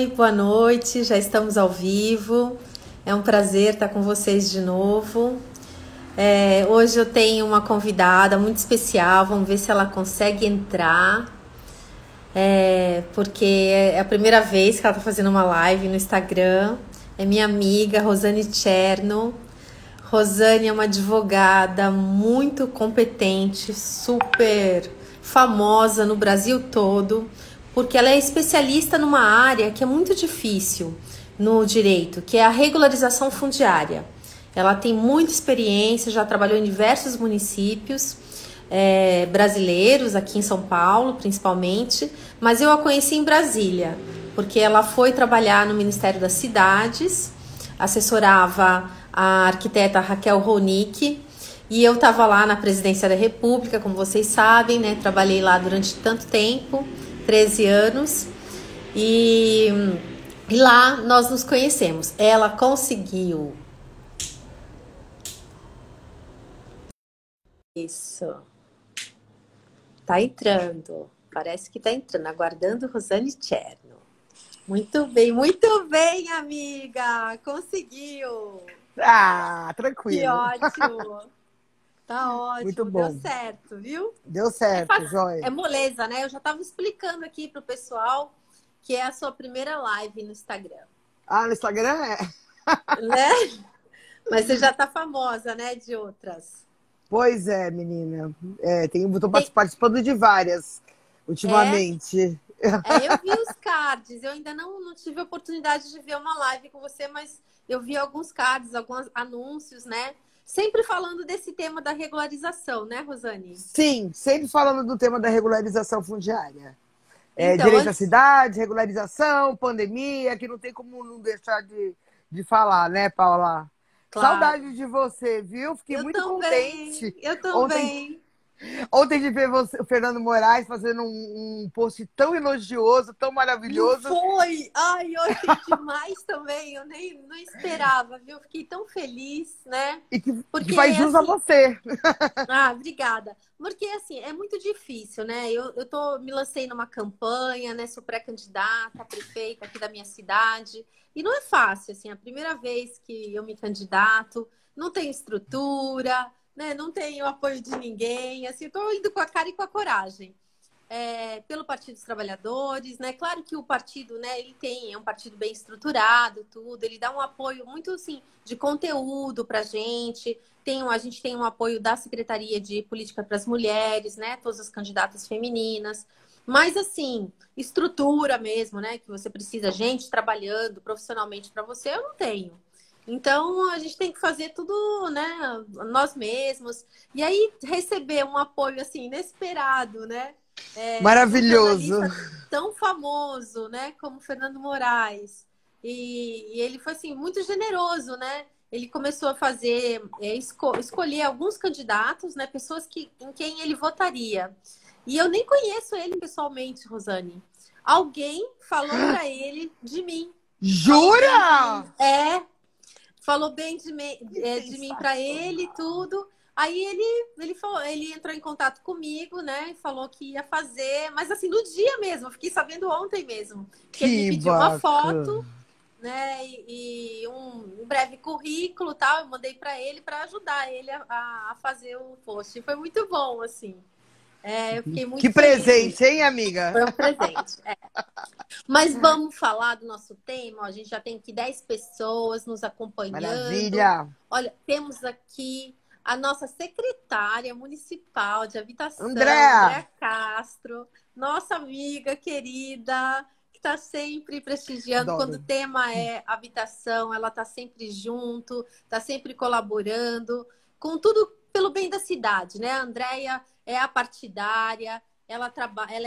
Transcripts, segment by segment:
Oi, boa noite. Já estamos ao vivo. É um prazer estar com vocês de novo. Hoje eu tenho uma convidada muito especial. Vamos ver se ela consegue entrar. Porque é a primeira vez que ela está fazendo uma live no Instagram. É minha amiga Rosane Cherno. Rosane é uma advogada muito competente, super famosa no Brasil todo, porque ela é especialista numa área que é muito difícil no direito, que é a regularização fundiária. Ela tem muita experiência, já trabalhou em diversos municípios brasileiros, aqui em São Paulo principalmente, mas eu a conheci em Brasília, porque ela foi trabalhar no Ministério das Cidades, assessorava a arquiteta Raquel Ronick, e eu estava lá na Presidência da República, como vocês sabem, né? Trabalhei lá durante tanto tempo, 13 anos, e lá nós nos conhecemos. Ela conseguiu. Isso. Tá entrando. Parece que tá entrando. Aguardando Rosane Cherno. Muito bem, amiga. Conseguiu. Ah, Que tranquilo. ótimo. Tá Muito ótimo. Deu bom. certo, viu? Deu certo, joia. É moleza, né? Eu já estava explicando aqui pro pessoal que é a sua primeira live no Instagram, Ah, no Instagram é? né? Mas você já tá famosa, né? De outras. Pois é, menina. Tô Tem- participando de várias É, ultimamente. eu vi os cards. Eu ainda não tive a oportunidade de ver uma live com você, mas eu vi alguns cards, alguns anúncios, né? Sempre falando desse tema da regularização, né, Rosane? Sim, sempre falando do tema da regularização fundiária. Então, Direito à antes. cidade, regularização, pandemia, que não tem como não deixar de falar, né, Paula? Claro. Saudade de você, viu? Fiquei Eu muito também. contente. Eu Ontem também. Ontem de ver você, o Fernando Moraes fazendo um post tão elogioso, tão Não maravilhoso, foi? Ai, eu achei demais também. Eu nem não esperava, viu? Fiquei tão feliz, né? e que Porque, faz jus a assim, você. obrigada. Porque, assim, é muito difícil, né? Me lancei numa campanha, né? Sou pré-candidata a prefeita aqui da minha cidade. E não é fácil, assim, a primeira vez que eu me candidato, não tenho estrutura, né? Não tenho apoio de ninguém. Assim, eu tô indo com a cara e com a coragem. Pelo Partido dos Trabalhadores, né? Claro que o partido, né, é um partido bem estruturado, tudo, ele dá um apoio muito assim de conteúdo para a gente. A gente tem um apoio da Secretaria de Política para as Mulheres, né? Todas as candidatas femininas. Mas assim, estrutura mesmo, né? Que você precisa, gente trabalhando profissionalmente para você, eu não tenho. Então a gente tem que fazer tudo, né? Nós mesmos. E aí receber um apoio assim inesperado, né? De um Maravilhoso. jornalista tão famoso, né, como Fernando Moraes. E ele foi assim muito generoso, né? Ele começou a fazer escolher alguns candidatos, né, pessoas em quem ele votaria. E eu nem conheço ele pessoalmente, Rosane. Alguém falou para ele de mim, falou bem de Jura? mim. Falou bem Que de mim para ele e sensacional. tudo. Aí ele falou, ele entrou em contato comigo, né? E falou que ia fazer, mas assim, no dia mesmo, eu fiquei sabendo ontem mesmo, que ele me Que pediu uma bacana. foto, né? E um breve currículo, tal. Eu mandei para ele para ajudar ele a fazer o post. E foi muito bom, assim. Eu fiquei Que muito feliz presente, disso. hein, amiga? Foi um presente. Mas vamos falar do nosso tema. Ó, a gente já tem aqui 10 pessoas nos acompanhando. Maravilha. Olha, temos aqui a nossa secretária municipal de habitação, Andréa, Andréa Castro, nossa amiga querida, que está sempre prestigiando. Quando adoro. o tema é habitação, ela está sempre junto, está sempre colaborando, com tudo pelo bem da cidade, né? A Andréia é a partidária, ela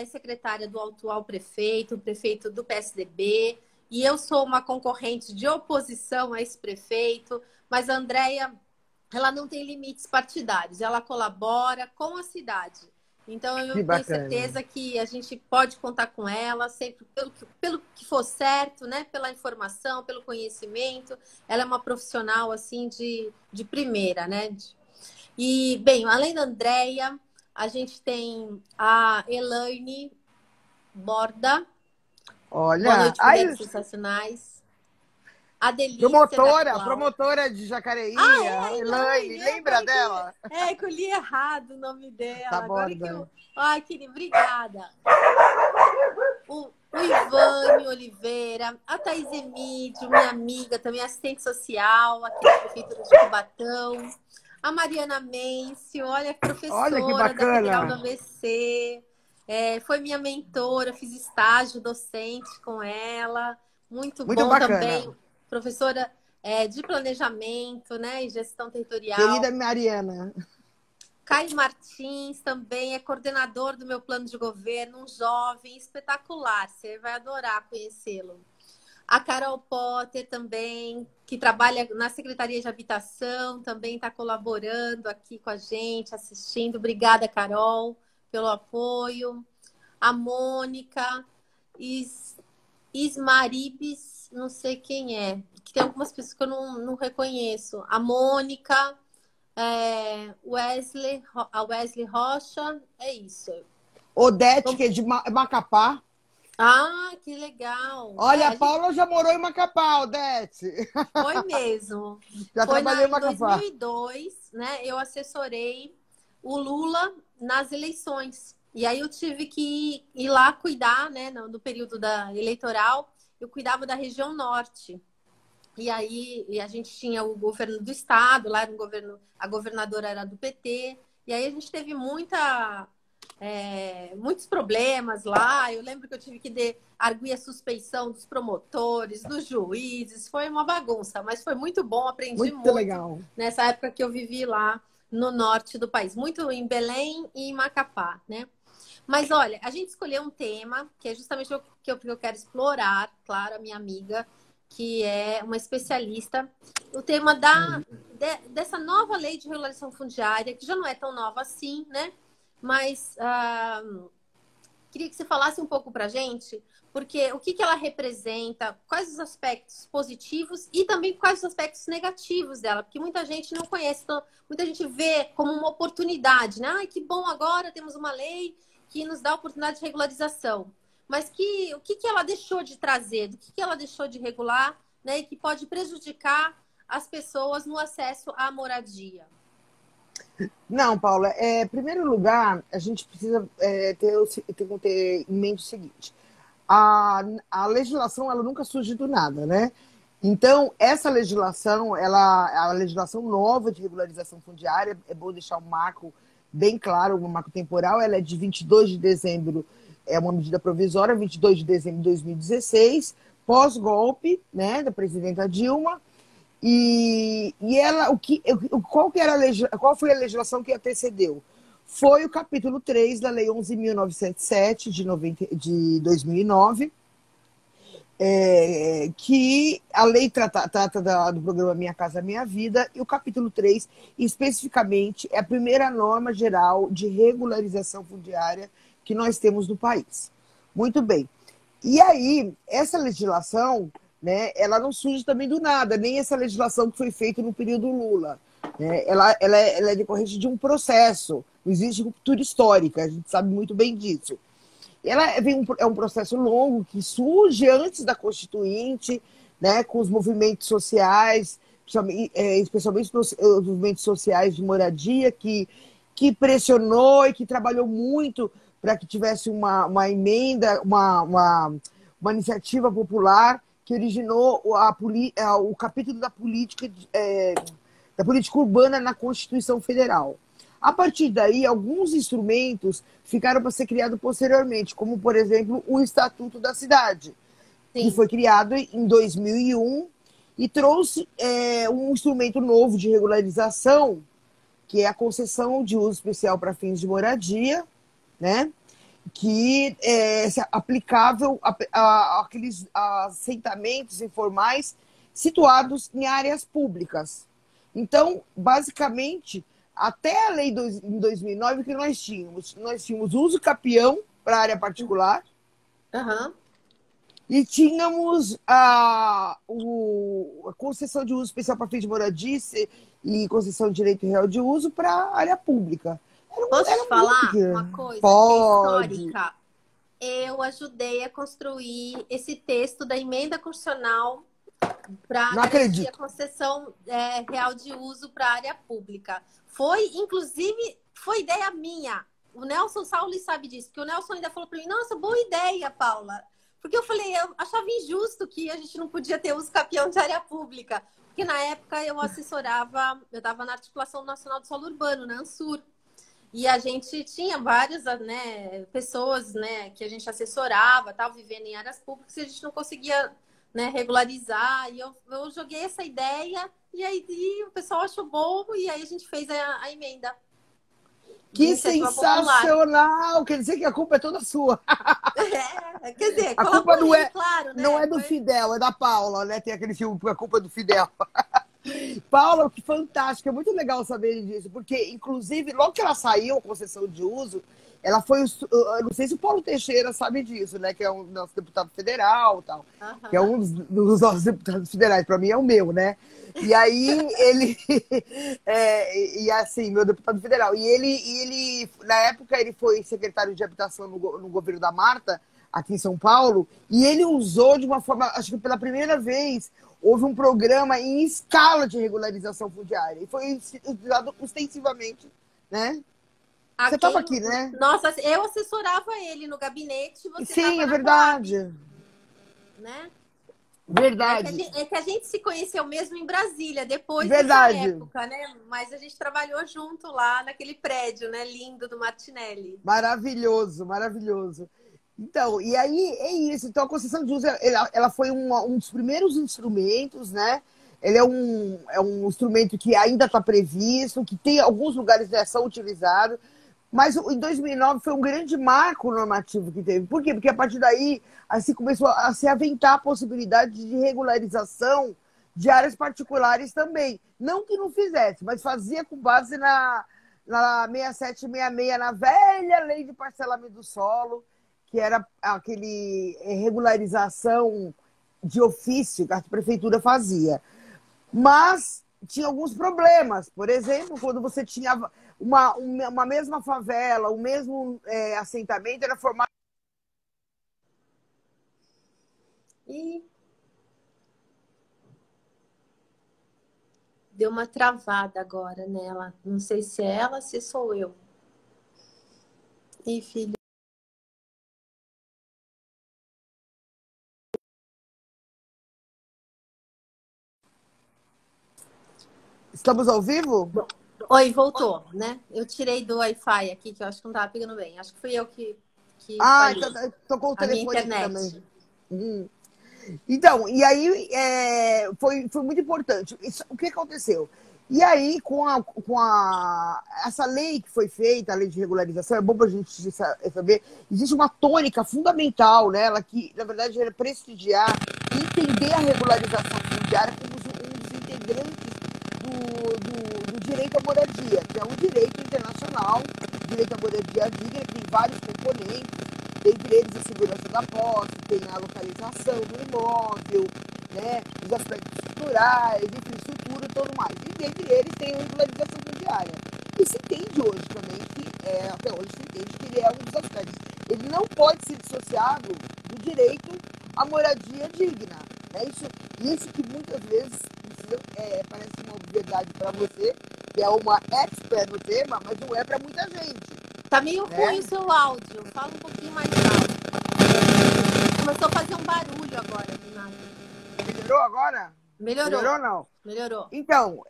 é secretária do atual prefeito, o prefeito do PSDB, e eu sou uma concorrente de oposição a esse prefeito, mas a Andréia, ela não tem limites partidários, ela colabora com a cidade. Então, eu Que tenho bacana. certeza que a gente pode contar com ela sempre pelo que for certo, né? Pela informação, pelo conhecimento. Ela é uma profissional, assim, de primeira, né? E, bem, além da Andréia, a gente tem a Elaine Borda, Boa Olha, noite, aí, mulheres sensacionais. A delícia da promotora, Cláudia. promotora de Jacareí, Ah, é a a Elaine, Elaine. lembra dela? Que eu li errado o nome Tá dela. Agora que borda. eu. Ai, querida, obrigada. O Ivane Oliveira, a Thaís Emídio, minha amiga, também assistente social aqui da Prefeitura de Cubatão. A Mariana Mencio, olha, Olha que professora da Federal do bacana. ABC. Foi minha mentora, fiz estágio docente com ela. Muito Muito bom também. bacana. Professora de planejamento, né, e gestão territorial. Querida Mariana. Caio Martins também é coordenador do meu plano de governo, um jovem espetacular, você vai adorar conhecê-lo. A Carol Potter também, que trabalha na Secretaria de Habitação, também está colaborando aqui com a gente, assistindo. Obrigada, Carol, pelo apoio. A Mônica, Ismaribes, não sei quem é, que tem algumas pessoas que eu não reconheço. A Mônica, a Wesley Rocha, é isso. Odete, que é de Macapá. Ah, que legal. Olha, a A gente Paula já morou em Macapá, Odete. foi mesmo. Já Foi trabalhou em em Macapá. 2002, né? Eu assessorei o Lula nas eleições. E aí eu tive que ir lá cuidar, né? No período eleitoral, eu cuidava da região norte. E aí a gente tinha o governo do estado, lá era um governo, a governadora era do PT. E aí a gente teve muitos problemas lá. Eu lembro que eu tive que arguir a suspeição dos promotores, dos juízes. Foi uma bagunça, mas foi muito bom. Aprendi Muito muito legal. nessa época que eu vivi lá no norte do país. Muito em Belém e em Macapá, né? Mas olha, a gente escolheu um tema que é justamente o que eu quero explorar, claro, a minha amiga, que é uma especialista, o tema dessa nova lei de regularização fundiária, que já não é tão nova assim, né? Mas queria que você falasse um pouco para a gente, porque o que ela representa, quais os aspectos positivos e também quais os aspectos negativos dela, porque muita gente não conhece, então, muita gente vê como uma oportunidade, né? Ai, que bom, agora temos uma lei que nos dá a oportunidade de regularização. Mas o que ela deixou de trazer, do que ela deixou de regular, né? E que pode prejudicar as pessoas no acesso à moradia. Não, Paula, em primeiro lugar, a gente precisa ter em mente o seguinte: a legislação ela nunca surge do nada, né? Então, essa legislação, a legislação nova de regularização fundiária, é bom deixar um marco bem claro, um marco temporal, ela é de 22 de dezembro, é uma medida provisória, 22 de dezembro de 2016, pós-golpe, né, da presidenta Dilma. E ela, qual foi a legislação que antecedeu? Foi o capítulo 3 da Lei 11.907 de 2009, que a lei trata do programa Minha Casa Minha Vida, e o capítulo 3, especificamente, é a primeira norma geral de regularização fundiária que nós temos no país. Muito bem. E aí, essa legislação, né, ela não surge também do nada, nem essa legislação que foi feita no período Lula. Né? Ela é decorrente de um processo, não existe ruptura histórica, a gente sabe muito bem disso. É um processo longo que surge antes da Constituinte, né, com os movimentos sociais, especialmente os movimentos sociais de moradia, que pressionou e que trabalhou muito para que tivesse uma emenda, uma iniciativa popular que originou o capítulo da política urbana na Constituição Federal. A partir daí, alguns instrumentos ficaram para ser criados posteriormente, como, por exemplo, o Estatuto da Cidade, que foi criado em 2001 e trouxe um instrumento novo de regularização, que é a concessão de uso especial para fins de moradia, né? Que é aplicável àqueles assentamentos informais situados em áreas públicas. Então, basicamente, até a lei em 2009, que nós tínhamos uso capião para área particular, e tínhamos a concessão de uso especial para fins de moradia e concessão de direito real de uso para área pública. Posso te falar uma coisa que é histórica? eu ajudei a construir esse texto da emenda constitucional para Não garantir a acredito. concessão real de uso para a área pública. Inclusive, foi ideia minha. O Nelson Sauli sabe disso, porque o Nelson ainda falou para mim, nossa, boa ideia, Paula. Porque eu falei, eu achava injusto que a gente não podia ter uso capião de área pública. Porque na época eu assessorava, eu estava na Articulação Nacional do Solo Urbano, na ANSUR. E a gente tinha várias, né, pessoas, né, que a gente assessorava, tal, vivendo em áreas públicas, e a gente não conseguia, né, regularizar. E eu joguei essa ideia, e aí o pessoal achou bom, e aí a gente fez a emenda de Que iniciativa popular. sensacional! Quer dizer que a culpa é toda sua. Quer dizer, A culpa colaborei, claro, não né? é do Fidel, é da Paula, né? Tem aquele filme, A Culpa é do Fidel. Paula, que fantástico, é muito legal saber disso, porque, inclusive, logo que ela saiu, a concessão de uso, ela foi, eu não sei se o Paulo Teixeira sabe disso, né, que é um nosso deputado federal, tal, que é Aham. um dos nossos deputados federais, para mim é o meu, né, e aí ele, e assim, meu deputado federal, e ele, na época, ele foi secretário de habitação no governo da Marta, aqui em São Paulo, e ele usou de uma forma, acho que pela primeira vez, houve um programa em escala de regularização fundiária. E foi usado extensivamente, né? A Você estava quem... aqui, né? Nossa, eu assessorava ele no gabinete, você Sim, estava é na Coab, verdade. né? Verdade. É que a gente se conheceu mesmo em Brasília, depois dessa Verdade. época, né? Mas a gente trabalhou junto lá naquele prédio, né? Lindo do Martinelli. Maravilhoso, maravilhoso. Então, e aí é isso. Então, a concessão de uso, ela foi um dos primeiros instrumentos, né? Ele é um instrumento que ainda está previsto, que tem alguns lugares já são utilizados, mas em 2009 foi um grande marco normativo que teve. Por quê? Porque a partir daí assim, começou a se aventar a possibilidade de regularização de áreas particulares também. Não que não fizesse, mas fazia com base na 6766, na velha lei de parcelamento do solo, que era aquele regularização de ofício que a prefeitura fazia. Mas tinha alguns problemas. Por exemplo, quando você tinha uma mesma favela, o mesmo assentamento, era formado. E deu uma travada agora nela. Não sei se é ela, se sou eu. Ih, filho. Estamos ao vivo? Oi, voltou, né? Eu tirei do Wi-Fi aqui, que eu acho que não tava pegando bem. Acho que fui eu que Ah, falhei. então, tocou o A minha telefone aqui também. internet. Então, e aí foi muito importante. O que aconteceu? E aí, essa lei que foi feita, a lei de regularização, é bom para a gente saber, existe uma tônica fundamental nela, que, na verdade, era prestigiar e entender a regularização fundiária como um dos integrantes do direito à moradia, que é um direito internacional, direito à moradia digna, que tem vários componentes, dentre eles a segurança da posse, tem a localização do imóvel, né, os aspectos estruturais, infraestrutura e tudo mais. E dentre eles tem a regularização fundiária. E se entende hoje também que, até hoje se entende que ele é um dos aspectos. Ele não pode ser dissociado do direito à moradia digna. É isso que muitas vezes parece uma obviedade para você, que é uma expert no tema, mas não é para muita gente. Tá meio ruim o seu áudio. Fala um pouquinho mais alto. Começou a fazer um barulho agora, do nada. Melhorou agora? Melhorou. Melhorou não? Melhorou. Então,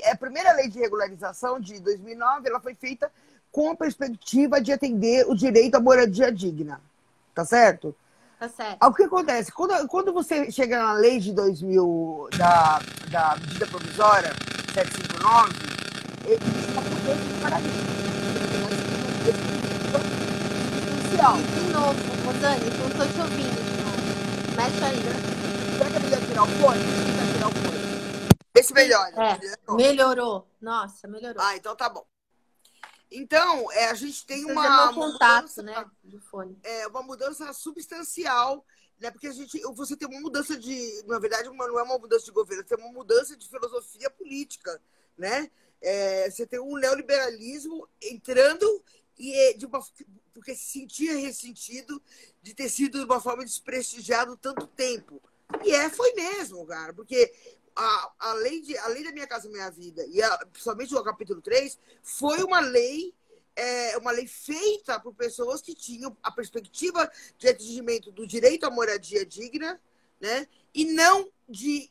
a primeira lei de regularização de 2009, ela foi feita com a perspectiva de atender o direito à moradia digna, tá certo? Tá certo. O que acontece? Quando você chega na lei de 2000, da medida provisória 759, existe uma mudança de paradigma. De novo, Rosane, eu não tô te ouvindo de novo. Mexe aí. Será que é melhor tirar o fone? Deixa eu tirar o fone. Vê se melhora. Melhorou. Nossa, melhorou. Ah, então tá bom. Então, a gente tem uma mudança, né, do fone. Uma mudança substancial, né? Porque você tem uma mudança na verdade, não é uma mudança de governo, você tem uma mudança de filosofia política, né? Você tem um neoliberalismo entrando porque se sentia ressentido de ter sido de uma forma desprestigiado tanto tempo. Foi mesmo, cara, porque a lei da Minha Casa Minha Vida, principalmente o capítulo 3, foi uma lei feita por pessoas que tinham a perspectiva de atingimento do direito à moradia digna, né? E não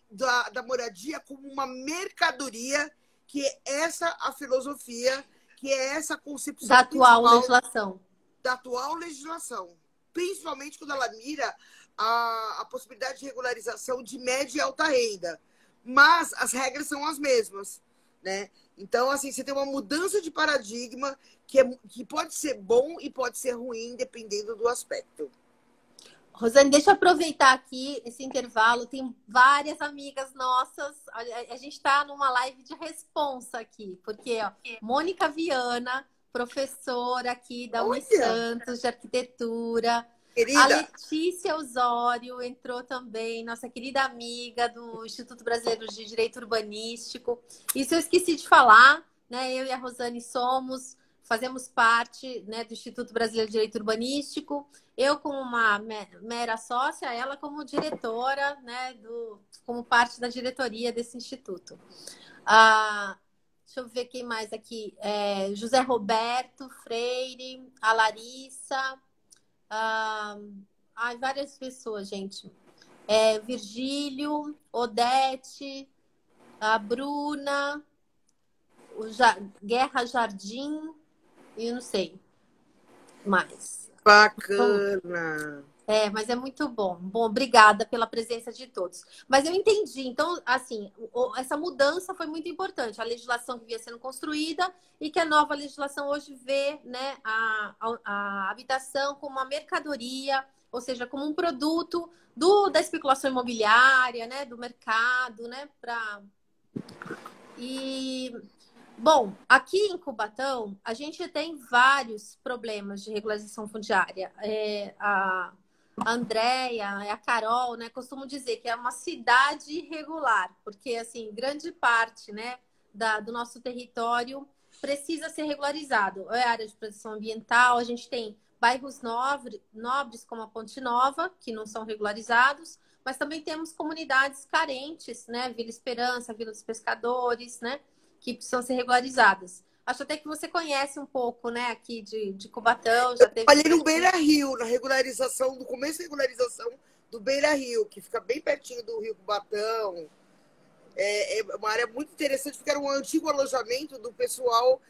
da moradia como uma mercadoria, que é essa a filosofia, que é essa concepção da atual legislação. Da atual legislação. Principalmente quando ela mira a possibilidade de regularização de média e alta renda. Mas as regras são as mesmas, né? Então, assim, você tem uma mudança de paradigma que pode ser bom e pode ser ruim, dependendo do aspecto. Rosane, deixa eu aproveitar aqui esse intervalo. Tem várias amigas nossas. A gente está numa live de responsa aqui, porque ó, Mônica Viana, professora aqui da Unisantos de Arquitetura. Querida. A Letícia Osório entrou também, nossa querida amiga do Instituto Brasileiro de Direito Urbanístico. Isso eu esqueci de falar, né? Eu e a Rosane fazemos parte, né, do Instituto Brasileiro de Direito Urbanístico. Eu como uma mera sócia, ela como diretora, né, como parte da diretoria desse instituto. Deixa eu ver quem mais aqui. José Roberto Freire, a Larissa. Várias pessoas, gente. Virgílio, Odete, a Bruna, Guerra Jardim, e eu não sei mais. Bacana! Mas é muito bom. Bom, obrigada pela presença de todos. Mas eu entendi. Então, assim, essa mudança foi muito importante. A legislação que vinha sendo construída e que a nova legislação hoje vê, né, a habitação como uma mercadoria, ou seja, como um produto da especulação imobiliária, né, do mercado, né, Bom, aqui em Cubatão, a gente tem vários problemas de regularização fundiária. A Andréia, a Carol, né, costumam dizer que é uma cidade irregular, porque, assim, grande parte, né, do nosso território precisa ser regularizado. É área de proteção ambiental, a gente tem bairros nobres, como a Ponte Nova, que não são regularizados, mas também temos comunidades carentes, né, Vila Esperança, Vila dos Pescadores, né, que precisam ser regularizadas. Acho até que você conhece um pouco, né, aqui de Cubatão. Já teve... Trabalhei no Beira Rio, no começo da regularização do Beira Rio, que fica bem pertinho do Rio Cubatão. É uma área muito interessante, porque era um antigo alojamento do pessoal,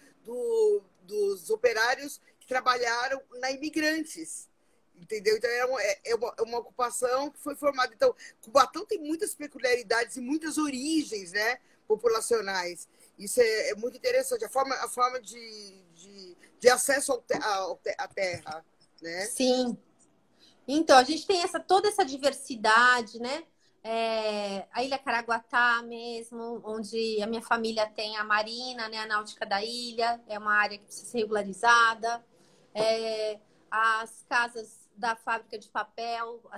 dos operários que trabalharam na Imigrantes. Entendeu? Então, é uma ocupação que foi formada. Então, Cubatão tem muitas peculiaridades e muitas origens, né, populacionais. Isso é muito interessante. A forma de acesso à terra, né? Sim. Então, a gente tem toda essa diversidade, né? A Ilha Caraguatá mesmo, onde a minha família tem a marina, né? A náutica da ilha, é uma área que precisa ser regularizada. As casas da fábrica de papel, a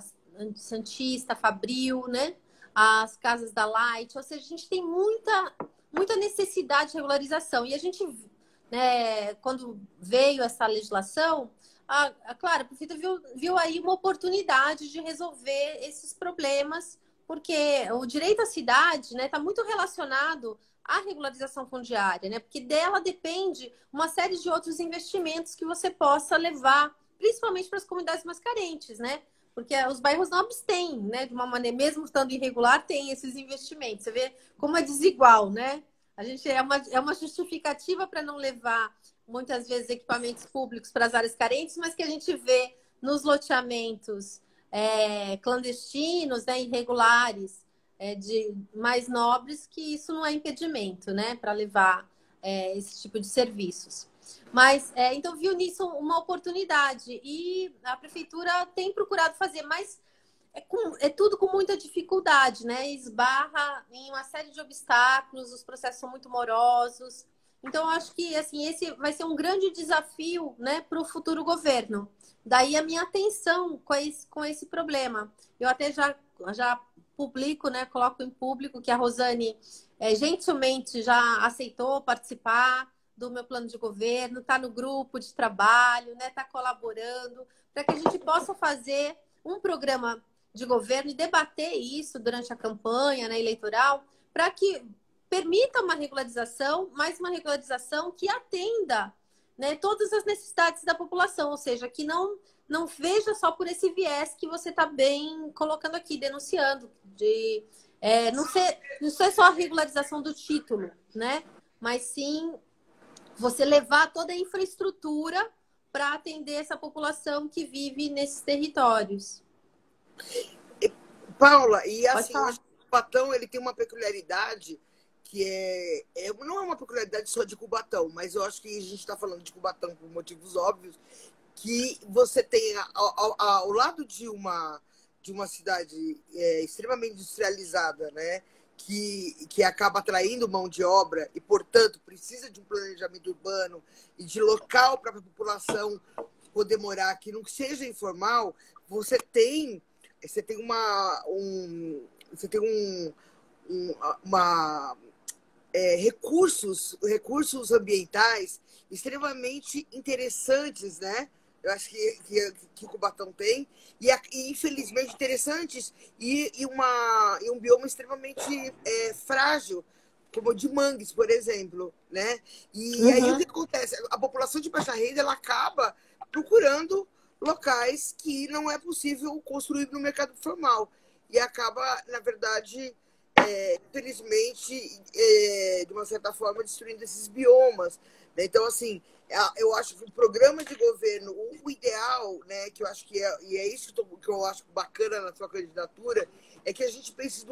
Santista, Fabril, né? As casas da Light, ou seja, a gente tem muita necessidade de regularização. E a gente, né, quando veio essa legislação, claro, a Prefeitura viu aí uma oportunidade de resolver esses problemas, porque o direito à cidade, né, está muito relacionado à regularização fundiária, né, porque dela depende uma série de outros investimentos que você possa levar, principalmente para as comunidades mais carentes, né? Porque os bairros nobres têm, né? De uma maneira, mesmo estando irregular, tem esses investimentos. Você vê como é desigual, né? A gente é uma justificativa para não levar, muitas vezes, equipamentos públicos para as áreas carentes, mas que a gente vê nos loteamentos clandestinos, né, irregulares, de mais nobres, que isso não é impedimento, né? Para levar esse tipo de serviços. Mas, então, viu nisso uma oportunidade. E a prefeitura tem procurado fazer, mas é tudo com muita dificuldade, né? Esbarra em uma série de obstáculos, os processos são muito morosos. Então, eu acho que, assim, esse vai ser um grande desafio, né, para o futuro governo. Daí a minha atenção com esse problema. Eu até já publico, né, coloco em público que a Rosane gentilmente já aceitou participar do meu plano de governo, está no grupo de trabalho, né? Está colaborando, para que a gente possa fazer um programa de governo e debater isso durante a campanha, né, eleitoral, para que permita uma regularização, mas uma regularização que atenda, né, todas as necessidades da população, ou seja, que não veja só por esse viés que você está bem colocando aqui, denunciando, de não ser só a regularização do título, né? Mas sim você levar toda a infraestrutura para atender essa população que vive nesses territórios. Paula, e Pode assim, falar. o Cubatão ele tem uma peculiaridade que não é uma peculiaridade só de Cubatão, mas eu acho que a gente está falando de Cubatão por motivos óbvios, que você tem ao lado de uma cidade extremamente industrializada, né? Que acaba atraindo mão de obra e, portanto, precisa de um planejamento urbano e de local para a população poder morar que não seja informal, você tem recursos ambientais extremamente interessantes, né? Eu acho que Cubatão tem, e infelizmente interessantes, e um bioma extremamente frágil, como o de mangues, por exemplo, né? E aí o que acontece? A população de baixa renda ela acaba procurando locais que não é possível construir no mercado formal. E acaba, na verdade, infelizmente, de uma certa forma, destruindo esses biomas. Né? Então, assim, eu acho que o programa de governo, o ideal, né, que eu acho que e é isso que eu acho bacana na sua candidatura, é que a gente precisa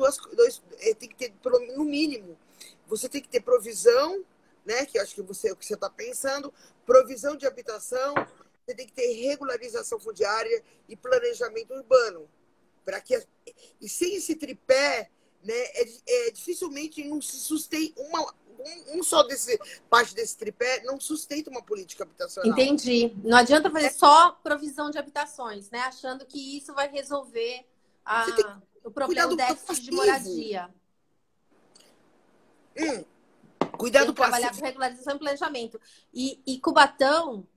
tem que ter, no mínimo, você tem que ter provisão, né, que eu acho que é o que você está pensando, provisão de habitação, você tem que ter regularização fundiária e planejamento urbano. E sem esse tripé, né, dificilmente não se sustenta parte desse tripé não sustenta uma política habitacional. Entendi. Não adianta fazer só provisão de habitações, né? Achando que isso vai resolver o problema do déficit de moradia. Cuidar do trabalhar passivo. com regularização e planejamento. E Cubatão,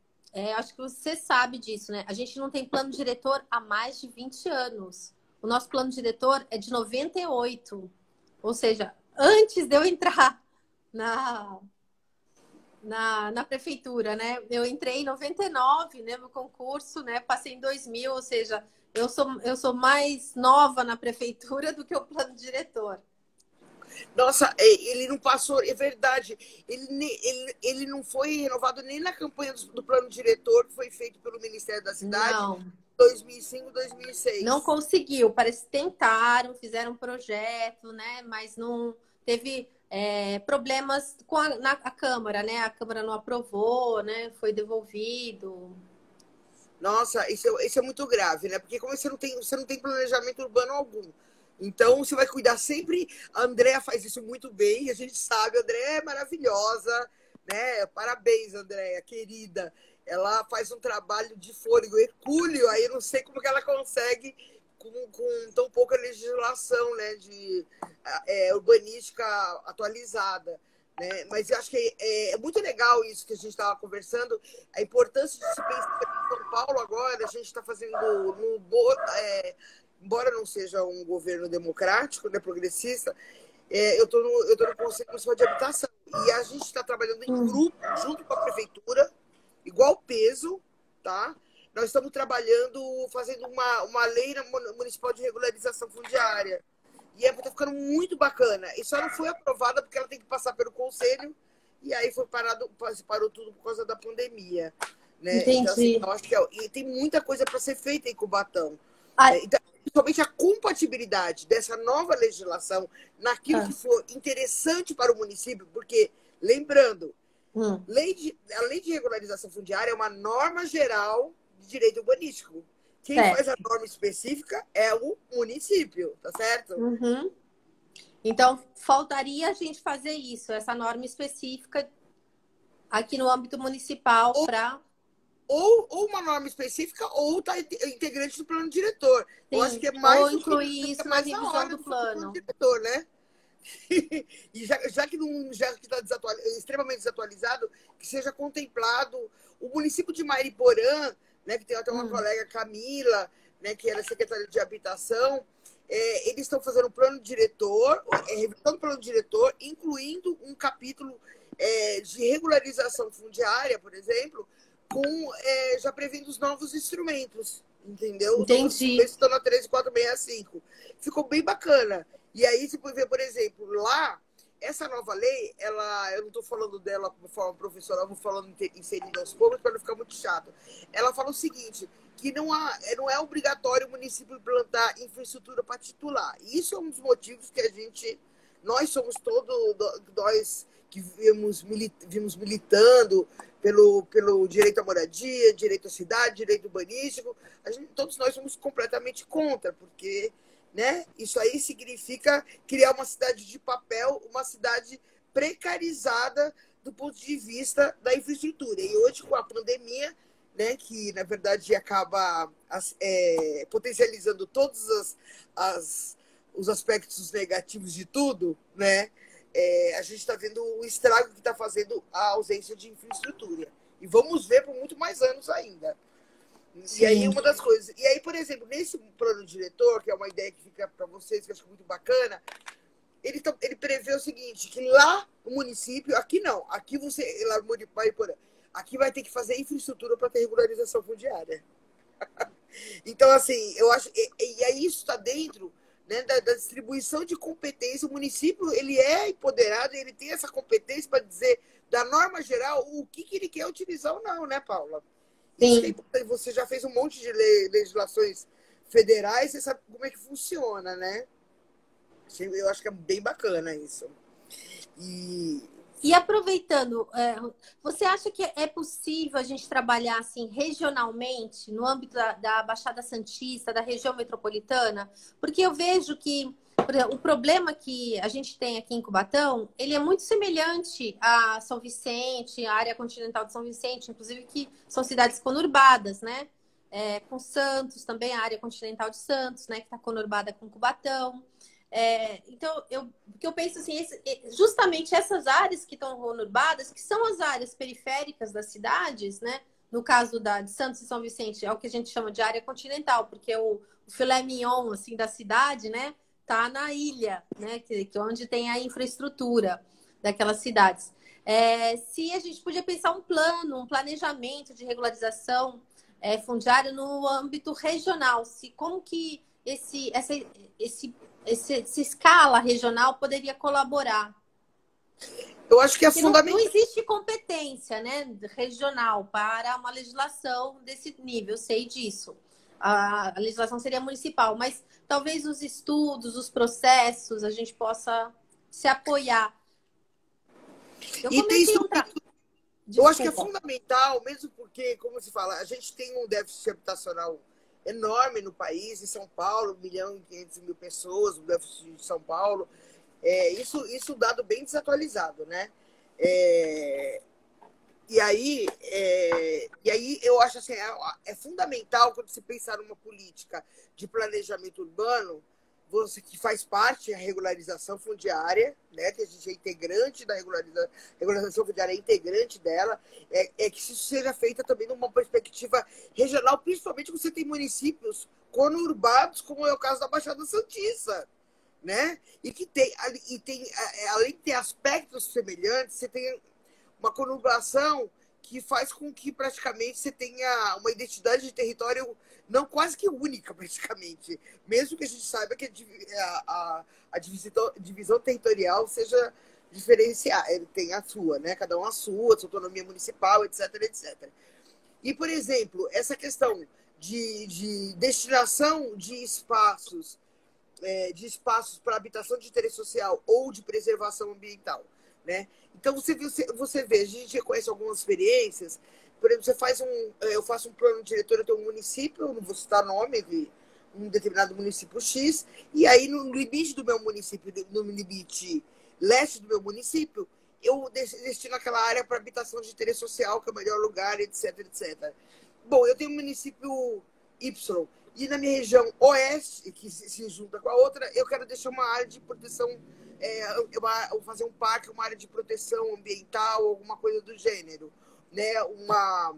acho que você sabe disso, né? A gente não tem plano diretor há mais de 20 anos. O nosso plano diretor é de 98. Ou seja, antes de eu entrar na prefeitura, né? Eu entrei em 99, né, no concurso, né? Passei em 2000, ou seja, eu sou mais nova na prefeitura do que o plano diretor. Nossa, ele não passou, é verdade. Ele não foi renovado nem na campanha do plano diretor que foi feito pelo Ministério da Cidade. Não. 2005, 2006. Não conseguiu. Parece que tentaram, fizeram um projeto, né? Mas não teve problemas com a Câmara, né? A Câmara não aprovou, né? Foi devolvido. Nossa, isso é muito grave, né? Porque como você não tem planejamento urbano algum. Então, você vai cuidar sempre. A Andréa faz isso muito bem, a gente sabe. A Andréa é maravilhosa, né? Parabéns, Andréa, querida. Ela faz um trabalho de fôlego hercúleo, aí eu não sei como que ela consegue com tão pouca legislação, né? De urbanística atualizada. Né? Mas eu acho que é muito legal isso que a gente estava conversando, a importância de se pensar em São Paulo agora, a gente está fazendo embora não seja um governo democrático, né, progressista, eu tô no Conselho Municipal de Habitação. E a gente está trabalhando em grupo, junto com a prefeitura, igual peso, tá? Nós estamos trabalhando, fazendo uma lei municipal de regularização fundiária. E está ficando muito bacana. E só não foi aprovada porque ela tem que passar pelo Conselho, e aí parou tudo por causa da pandemia. Né? Entendi. Então, assim, eu acho que e tem muita coisa para ser feita em Cubatão. Então, principalmente a compatibilidade dessa nova legislação naquilo que for interessante para o município, porque, lembrando, a lei de regularização fundiária é uma norma geral de direito urbanístico. Quem faz a norma específica é o município, tá certo? Então, faltaria a gente fazer isso, essa norma específica aqui no âmbito municipal para... Ou uma norma específica, ou tá integrante do plano diretor. Sim, eu acho que é mais ou incluir isso na revisão do plano. Diretor, né? E já que está extremamente desatualizado, que seja contemplado o município de Mariporã, né, que tem até uma colega, Camila, né, que era secretária de habitação, eles estão fazendo um plano diretor, revisando o plano diretor, incluindo um capítulo de regularização fundiária, por exemplo, já prevendo os novos instrumentos, entendeu? Os novos Entendi. instrumentos estão na 13465. Ficou bem bacana. E aí, se você ver, por exemplo, lá, essa nova lei, eu não estou falando dela como forma profissional, vou falando inserindo aos poucos para não ficar muito chato. Ela fala o seguinte, que não é obrigatório o município implantar infraestrutura para titular. E isso é um dos motivos que nós somos nós que vimos militando pelo direito à moradia, direito à cidade, direito urbanístico. Todos nós somos completamente contra, porque, né, isso aí significa criar uma cidade de papel, uma cidade precarizada do ponto de vista da infraestrutura. E hoje, com a pandemia, né, que na verdade acaba potencializando todos os aspectos negativos de tudo, né? A gente está vendo o estrago que está fazendo a ausência de infraestrutura. E vamos ver por muito mais anos ainda. Sim. E aí, uma das coisas. E aí, por exemplo, nesse plano diretor, que é uma ideia que fica para vocês, que eu acho muito bacana, ele prevê o seguinte: que lá no município, aqui não, aqui lá no Mariporã, aqui vai ter que fazer infraestrutura para ter regularização fundiária. Então, assim, eu acho. E aí, isso está dentro, né, da distribuição de competência. O município ele é empoderado, ele tem essa competência para dizer, da norma geral, o que ele quer utilizar ou não, né, Paula? Isso que é importante. Você já fez um monte de legislações federais, você sabe como é que funciona, né? Eu acho que é bem bacana isso. E aproveitando, você acha que é possível a gente trabalhar assim regionalmente no âmbito da Baixada Santista, da região metropolitana? Porque eu vejo que, por exemplo, o problema que a gente tem aqui em Cubatão, ele é muito semelhante a São Vicente, a área continental de São Vicente, inclusive que são cidades conurbadas, né? Com Santos também, a área continental de Santos, né? Que está conurbada com Cubatão. Então, o que eu penso assim, justamente essas áreas que estão conurbadas, que são as áreas periféricas das cidades, né? No caso de Santos e São Vicente, é o que a gente chama de área continental, porque o filé mignon assim, da cidade, né? Tá na ilha, né? Que onde tem a infraestrutura daquelas cidades. Se a gente podia pensar um planejamento de regularização fundiária no âmbito regional, como que essa escala regional poderia colaborar. Eu acho que é Porque fundamental. Não existe competência, né, regional para uma legislação desse nível, eu sei disso. A legislação seria municipal, mas talvez os estudos, os processos, a gente possa se apoiar. Eu acho que é fundamental, mesmo porque, como se fala, a gente tem um déficit habitacional enorme no país, em São Paulo, 1.500.000 pessoas, o déficit de São Paulo. Isso dado bem desatualizado, né? E aí eu acho assim, é fundamental quando se pensar numa política de planejamento urbano, você que faz parte da regularização fundiária, né, que a gente é integrante da regularização fundiária, é integrante dela, que isso seja feita também numa perspectiva regional, principalmente quando você tem municípios conurbados, como é o caso da Baixada Santista, né? E que além de ter aspectos semelhantes, você tem uma conurbação que faz com que praticamente você tenha uma identidade de território não quase que única, praticamente. Mesmo que a gente saiba que a divisão territorial seja diferenciada, ele tem a sua, né? Cada um a sua autonomia municipal, etc, etc. E, por exemplo, essa questão de destinação de espaços para habitação de interesse social ou de preservação ambiental, né? Então, você vê, a gente reconhece algumas experiências. Por exemplo, eu faço um plano diretor, eu tenho um município, eu não vou citar nome de um determinado município X, e aí no limite do meu município, no limite leste do meu município, eu destino aquela área para habitação de interesse social, que é o melhor lugar, etc, etc. Bom, eu tenho um município Y, e na minha região oeste, que se junta com a outra, eu quero deixar uma área de proteção fazer um parque, uma área de proteção ambiental, alguma coisa do gênero, né? Uma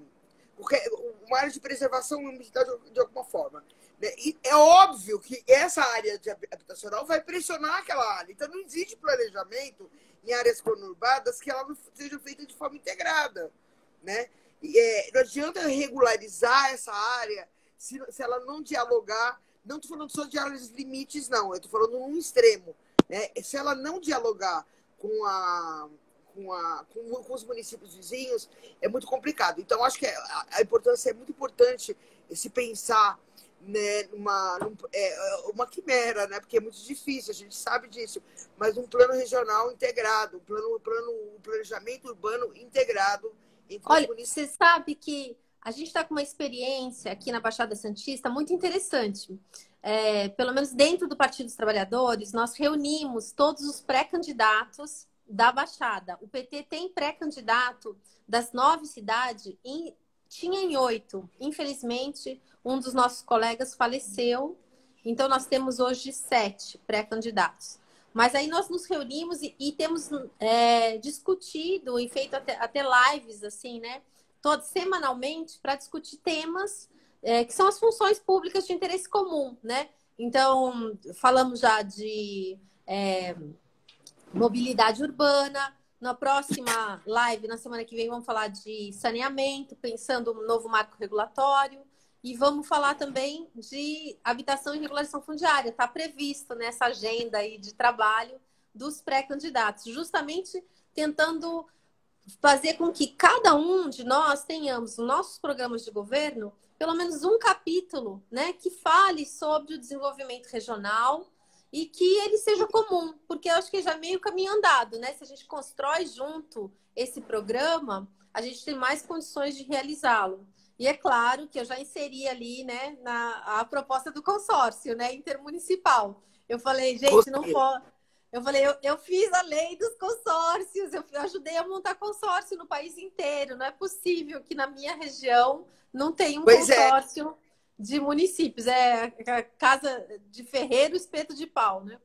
área de preservação ambiental de alguma forma. Né? E é óbvio que essa área habitacional vai pressionar aquela área. Então, não existe planejamento em áreas conurbadas que ela não seja feita de forma integrada. Né? Não adianta regularizar essa área se ela não dialogar. Não estou falando só de áreas limites, não. Eu estou falando num extremo. Né? Se ela não dialogar com os municípios vizinhos, é muito complicado. Então, acho que a importância é muito importante se pensar, né, uma quimera, né, porque é muito difícil, a gente sabe disso, mas um plano regional integrado, um planejamento urbano integrado entre os Olha, municípios. você sabe que a gente está com uma experiência aqui na Baixada Santista muito interessante. Pelo menos dentro do Partido dos Trabalhadores, nós reunimos todos os pré-candidatos da Baixada. O PT tem pré-candidato das 9 cidades, tinha em 8. Infelizmente, um dos nossos colegas faleceu, então nós temos hoje 7 pré-candidatos. Mas aí nós nos reunimos e temos discutido e feito até lives, assim, né? Semanalmente, para discutir temas que são as funções públicas de interesse comum, né? Então, falamos já de mobilidade urbana. Na próxima live, na semana que vem, vamos falar de saneamento, pensando no novo marco regulatório. E vamos falar também de habitação e regularização fundiária. Está previsto nessa agenda aí de trabalho dos pré-candidatos, justamente tentando fazer com que cada um de nós tenhamos nos nossos programas de governo pelo menos um capítulo, né, que fale sobre o desenvolvimento regional e que ele seja comum, porque eu acho que já é meio caminho andado, né? Se a gente constrói junto esse programa, a gente tem mais condições de realizá-lo. E é claro que eu já inseri ali, né, a proposta do consórcio, né, intermunicipal. Eu falei, gente, não pode. Eu falei, eu fiz a lei dos consórcios, eu ajudei a montar consórcio no país inteiro. Não é possível que na minha região não tenha um consórcio de municípios. É a casa de ferreiro, espeto de pau, né?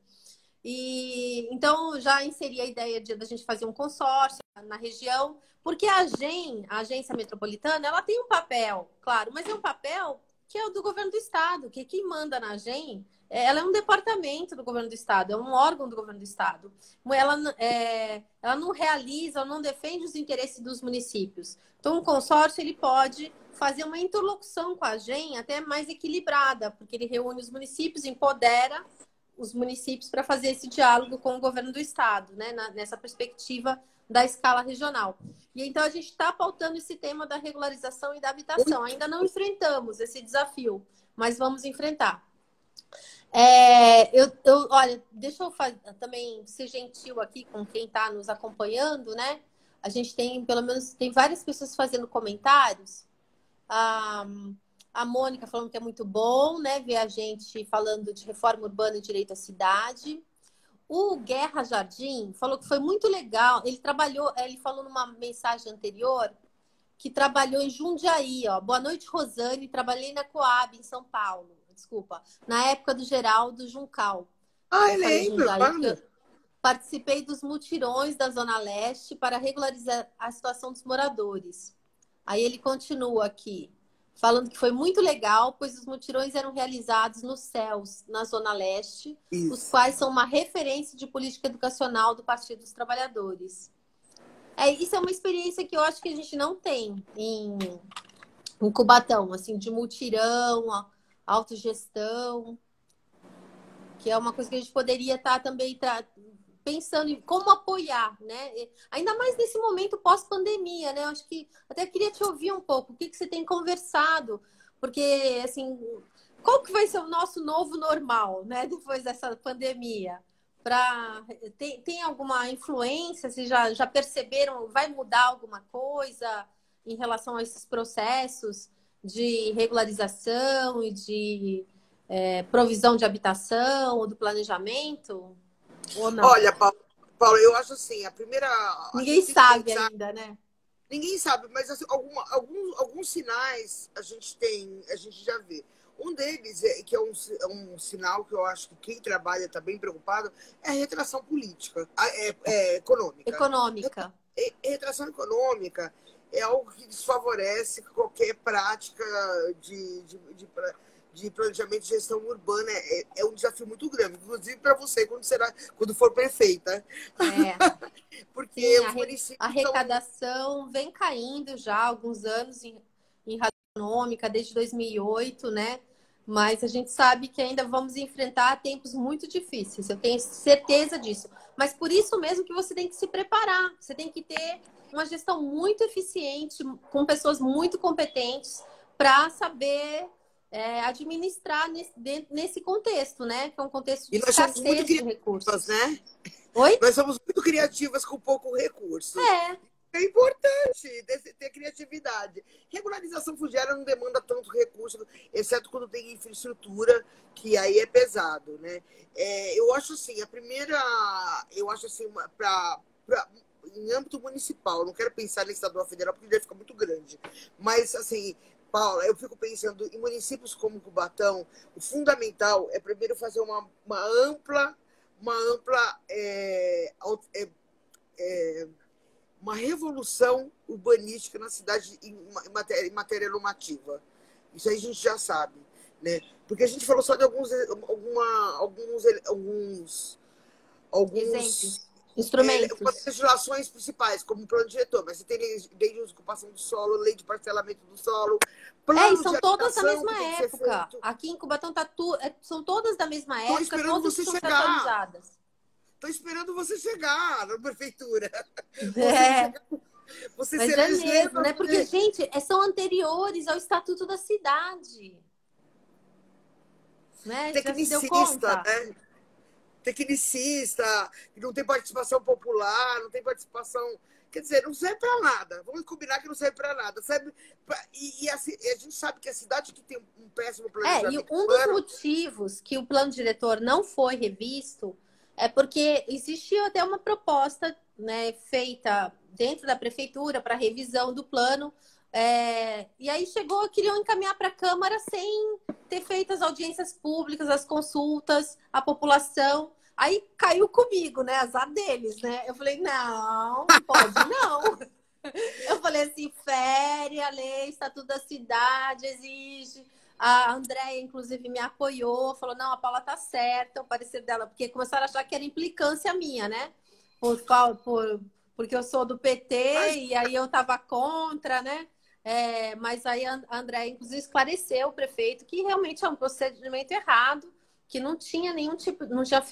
E então já inseri a ideia da gente fazer um consórcio na região, porque a Agência Metropolitana, ela tem um papel, claro, mas é um papel que é o do governo do estado, que quem manda na AGEM, ela é um departamento do governo do estado, é um órgão do governo do estado. Ela não realiza ou não defende os interesses dos municípios. Então, o consórcio ele pode fazer uma interlocução com a AGEM até mais equilibrada, porque ele reúne os municípios, empodera os municípios para fazer esse diálogo com o governo do estado, né, nessa perspectiva da escala regional. E então a gente está pautando esse tema da regularização e da habitação. Ainda não enfrentamos esse desafio, mas vamos enfrentar. Olha, deixa eu também ser gentil aqui com quem está nos acompanhando, né? A gente tem, pelo menos, tem várias pessoas fazendo comentários. A Mônica falando que é muito bom, né? Ver a gente falando de reforma urbana e direito à cidade. O Guerra Jardim falou que foi muito legal. Ele falou numa mensagem anterior que trabalhou em Jundiaí, ó. Boa noite, Rosane. Trabalhei na Coab, em São Paulo. Desculpa. Na época do Geraldo Juncal. Eu lembro. Participei dos mutirões da Zona Leste para regularizar a situação dos moradores. Aí ele continua aqui, falando que foi muito legal, pois os mutirões eram realizados nos céus, na Zona Leste, os quais são uma referência de política educacional do Partido dos Trabalhadores. Isso é uma experiência que eu acho que a gente não tem em Cubatão, assim, de mutirão, autogestão, que é uma coisa que a gente poderia estar também pensando em como apoiar, né? Ainda mais nesse momento pós-pandemia, né? Eu acho que até queria te ouvir um pouco, o que você tem conversado, porque, assim, qual que vai ser o nosso novo normal, né? Depois dessa pandemia? Tem alguma influência? Se já perceberam, vai mudar alguma coisa em relação a esses processos de regularização e de provisão de habitação ou do planejamento? Ou não? Olha, Paulo, eu acho assim, Ninguém sabe ainda, né? Ninguém sabe, mas assim, alguns sinais a gente já vê. Um deles, que é um sinal que eu acho que quem trabalha está bem preocupado, é a retração política, econômica. Econômica. Retração econômica é algo que desfavorece qualquer prática de, de, de, de planejamento de gestão urbana. É um desafio muito grande, inclusive para você, quando for prefeita. Porque sim, os municípios a arrecadação vem caindo já há alguns anos em razão econômica, desde 2008, né? Mas a gente sabe que ainda vamos enfrentar tempos muito difíceis, eu tenho certeza disso. Mas por isso mesmo que você tem que se preparar, você tem que ter uma gestão muito eficiente, com pessoas muito competentes, para saber administrar nesse contexto, né? Que é um contexto de e nós somos muito escassez de criativas, recursos. né? Oi? Nós somos muito criativas com pouco recurso. É importante ter criatividade. Regularização fundiária não demanda tanto recurso, exceto quando tem infraestrutura, que aí é pesado, né? Eu acho assim, em âmbito municipal, não quero pensar em estadual federal, porque já fica muito grande. Mas, assim, Paula, eu fico pensando em municípios como Cubatão, o fundamental é primeiro fazer uma ampla uma revolução urbanística na cidade em matéria normativa. Isso aí a gente já sabe, né? Porque a gente falou só de Exemplos, instrumentos. legislações principais, como o plano diretor, mas você tem lei de ocupação do solo, lei de parcelamento do solo, E plano são de todas da habitação mesma que tem que ser época. feito. Aqui em Cubatão são todas da mesma Estou época, esperando todas você estão chegar. atualizadas. Estou esperando você chegar na prefeitura. Você Mas se é eleger mesmo, né? Porque, gente, são anteriores ao Estatuto da Cidade. Né? Já se deu conta? Né? Tecnicista, que não tem participação popular, não tem participação. Quer dizer, não serve para nada. Vamos combinar que não serve para nada. A gente sabe que a cidade que tem um péssimo planejamento. E um dos motivos que o plano diretor não foi revisto é porque existiu até uma proposta, né, feita dentro da prefeitura para revisão do plano. E aí queriam encaminhar para a Câmara sem ter feito as audiências públicas, as consultas, a população. Aí caiu comigo, né? Azar deles, né? Eu falei, não pode não. Eu falei assim, fere a lei, Estatuto da Cidade, exige. A Andréia, inclusive, me apoiou, falou, não, a Paula tá certa, o parecer dela, porque começaram a achar que era implicância minha, né? Porque eu sou do PT e aí eu tava contra, né? Mas aí a Andréia, inclusive, esclareceu o prefeito que realmente é um procedimento errado, que não tinha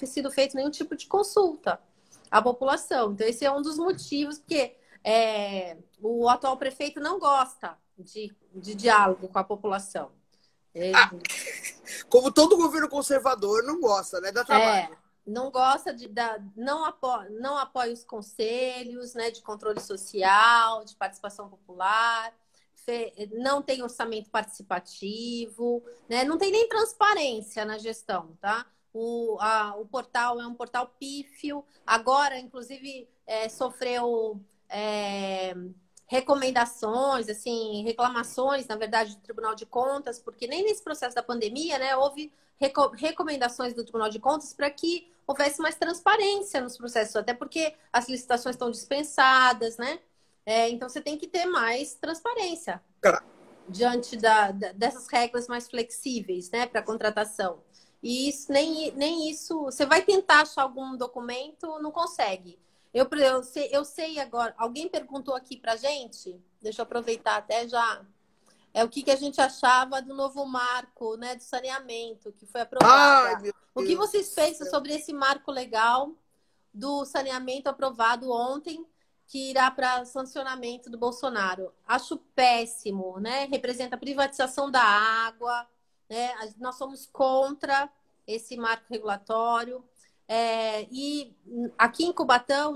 sido feito nenhum tipo de consulta à população. Então, esse é um dos motivos, porque o atual prefeito não gosta de diálogo com a população. Como todo governo conservador não gosta, né? Dá trabalho. Não gosta não apoia os conselhos, né, de controle social, de participação popular, não tem orçamento participativo, né, não tem nem transparência na gestão, tá? O portal é um portal pífio, agora, inclusive, sofreu recomendações, assim, reclamações, na verdade, do Tribunal de Contas, porque nem nesse processo da pandemia, né, houve recomendações do Tribunal de Contas para que houvesse mais transparência nos processos, até porque as licitações estão dispensadas, né? Então, você tem que ter mais transparência diante dessas regras mais flexíveis, né, para contratação. E nem isso... Você vai tentar achar algum documento, não consegue. Eu sei agora... Alguém perguntou aqui para gente, deixa eu aproveitar até já... o que a gente achava do novo marco, né, do saneamento, que foi aprovado. O que vocês pensam sobre esse marco legal do saneamento aprovado ontem, que irá para sancionamento do Bolsonaro? Acho péssimo, né? Representa a privatização da água, né? Nós somos contra esse marco regulatório. E aqui em Cubatão,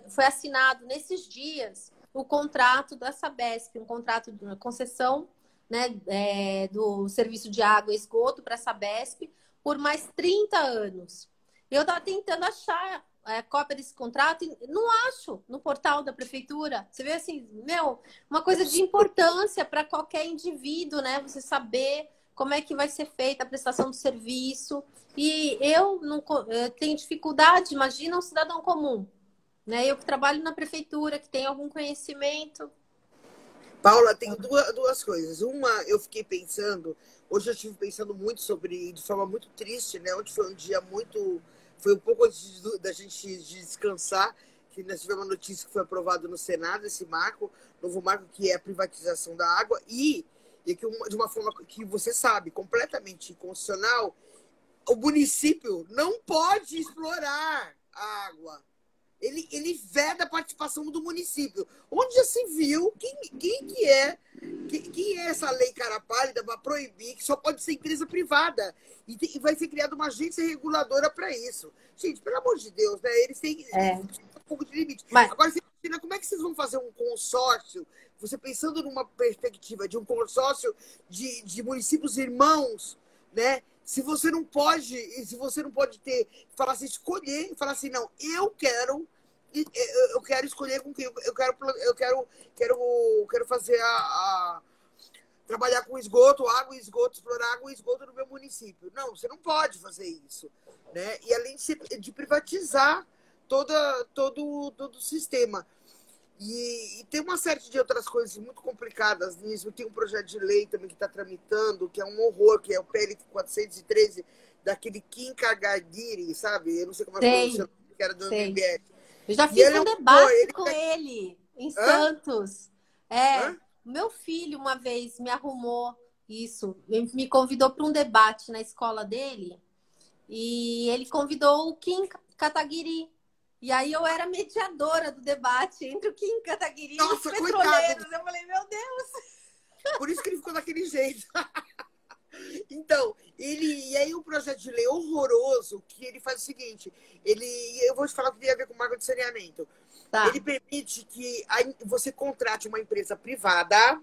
foi assinado nesses dias o contrato da Sabesp, um contrato de concessão, né, do serviço de água e esgoto para a Sabesp por mais 30 anos. Eu estava tentando achar cópia desse contrato e não acho no portal da prefeitura. Você vê assim, uma coisa de importância para qualquer indivíduo, né? Você saber como é que vai ser feita a prestação do serviço. E eu não eu tenho dificuldade, imagina um cidadão comum, né? Eu que trabalho na prefeitura, que tem algum conhecimento. Paula, tem duas coisas. Uma, eu fiquei pensando, hoje eu estive pensando muito sobre, de forma muito triste, né? Ontem foi um dia muito. Foi um pouco antes da gente descansar, que nós tivemos uma notícia que foi aprovado no Senado, esse marco, novo marco, que é a privatização da água, e que de uma forma que você sabe, completamente inconstitucional, o município não pode explorar a água. Ele veda a participação do município. Onde já se viu quem é essa lei cara pálida para proibir que só pode ser empresa privada e vai ser criada uma agência reguladora para isso. Gente, pelo amor de Deus, né? Eles têm um pouco de limite. Mas... Agora, você imagina como é que vocês vão fazer um consórcio? Você pensando numa perspectiva de um consórcio de municípios irmãos, né? Se você não pode ter, falar assim, escolher, falar assim, não, eu quero escolher com quem eu quero fazer trabalhar com esgoto, água e esgoto, explorar água e esgoto no meu município. Não, você não pode fazer isso, né? E além de privatizar todo o sistema. E tem uma série de outras coisas muito complicadas nisso. Tem um projeto de lei também que está tramitando, que é um horror, que é o PL 413, daquele Kim Kataguiri, sabe? Eu não sei como é que pronuncia, que era do MBS. Eu já fiz um debate com ele em Santos. Meu filho uma vez me arrumou isso, me convidou para um debate na escola dele e ele convidou o Kim Kataguiri. E aí eu era mediadora do debate entre o Kim Kataguiri e os petroleiros. Eu falei, meu Deus! Por isso que ele ficou daquele jeito. Então, e aí o projeto de lei horroroso, que ele faz o seguinte, eu vou te falar o que tem a ver com o marco de saneamento. Tá. Ele permite que você contrate uma empresa privada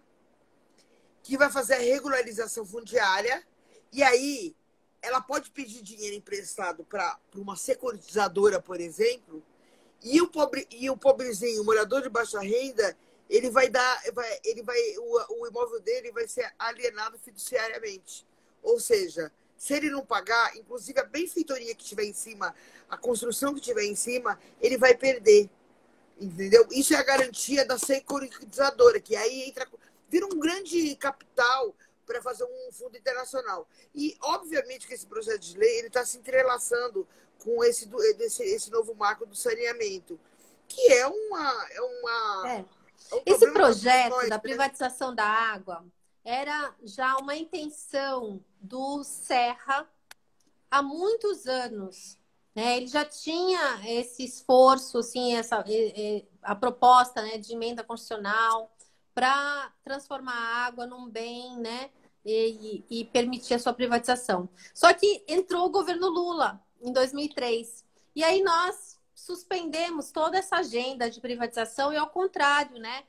que vai fazer a regularização fundiária, e aí ela pode pedir dinheiro emprestado para uma securitizadora, por exemplo, e o pobrezinho, o morador de baixa renda, o imóvel dele vai ser alienado fiduciariamente. Ou seja, se ele não pagar, inclusive a benfeitoria que tiver em cima, a construção que tiver em cima, ele vai perder. Entendeu? Isso é a garantia da securitizadora, que aí vira um grande capital para fazer um fundo internacional. E, obviamente, que esse projeto de lei está se entrelaçando com esse novo marco do saneamento, que é esse projeto da privatização da água era já uma intenção do Serra há muitos anos. Né? Ele já tinha esse esforço, assim, a proposta, né, de emenda constitucional para transformar a água num bem, né, e permitir a sua privatização. Só que entrou o governo Lula em 2003. E aí nós suspendemos toda essa agenda de privatização e, ao contrário, né,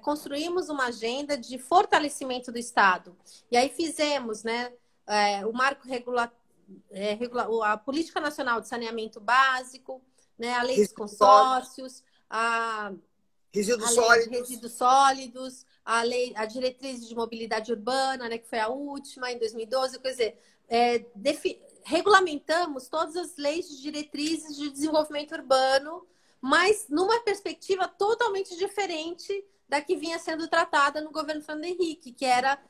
construímos uma agenda de fortalecimento do Estado. E aí fizemos, né, o marco a Política Nacional de Saneamento Básico, né, a Lei dos Consórcios, a Lei de Resíduos Sólidos, a Diretriz de Mobilidade Urbana, né, que foi a última, em 2012. Quer dizer, regulamentamos todas as leis de diretrizes de desenvolvimento urbano, mas numa perspectiva totalmente diferente da que vinha sendo tratada no governo Fernando Henrique, que era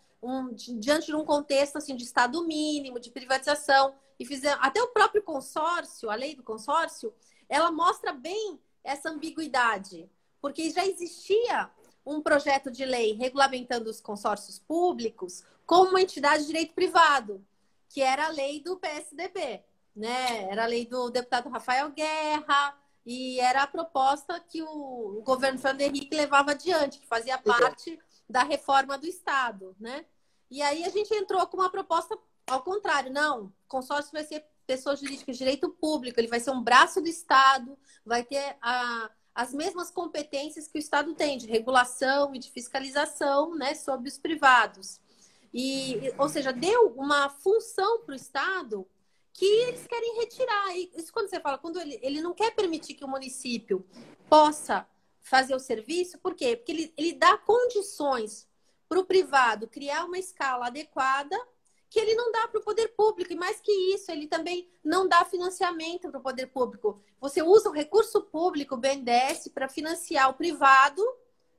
diante de um contexto assim, de Estado mínimo, de privatização. E até o próprio consórcio, a lei do consórcio, ela mostra bem essa ambiguidade, porque já existia um projeto de lei regulamentando os consórcios públicos como uma entidade de direito privado, que era a lei do PSDB, né? Era a lei do deputado Rafael Guerra, e era a proposta que o governo Fernando Henrique levava adiante, que fazia parte da reforma do Estado, né? E aí a gente entrou com uma proposta ao contrário. Não, o consórcio vai ser pessoa jurídica de direito público, ele vai ser um braço do Estado, vai ter as mesmas competências que o Estado tem de regulação e de fiscalização, né, sobre os privados. Ou seja, deu uma função para o Estado que eles querem retirar. E isso quando você fala, quando ele não quer permitir que o município possa fazer o serviço, por quê? Porque ele dá condições para o privado criar uma escala adequada que ele não dá para o poder público. E mais que isso, ele também não dá financiamento para o poder público. Você usa o recurso público, o BNDES, para financiar o privado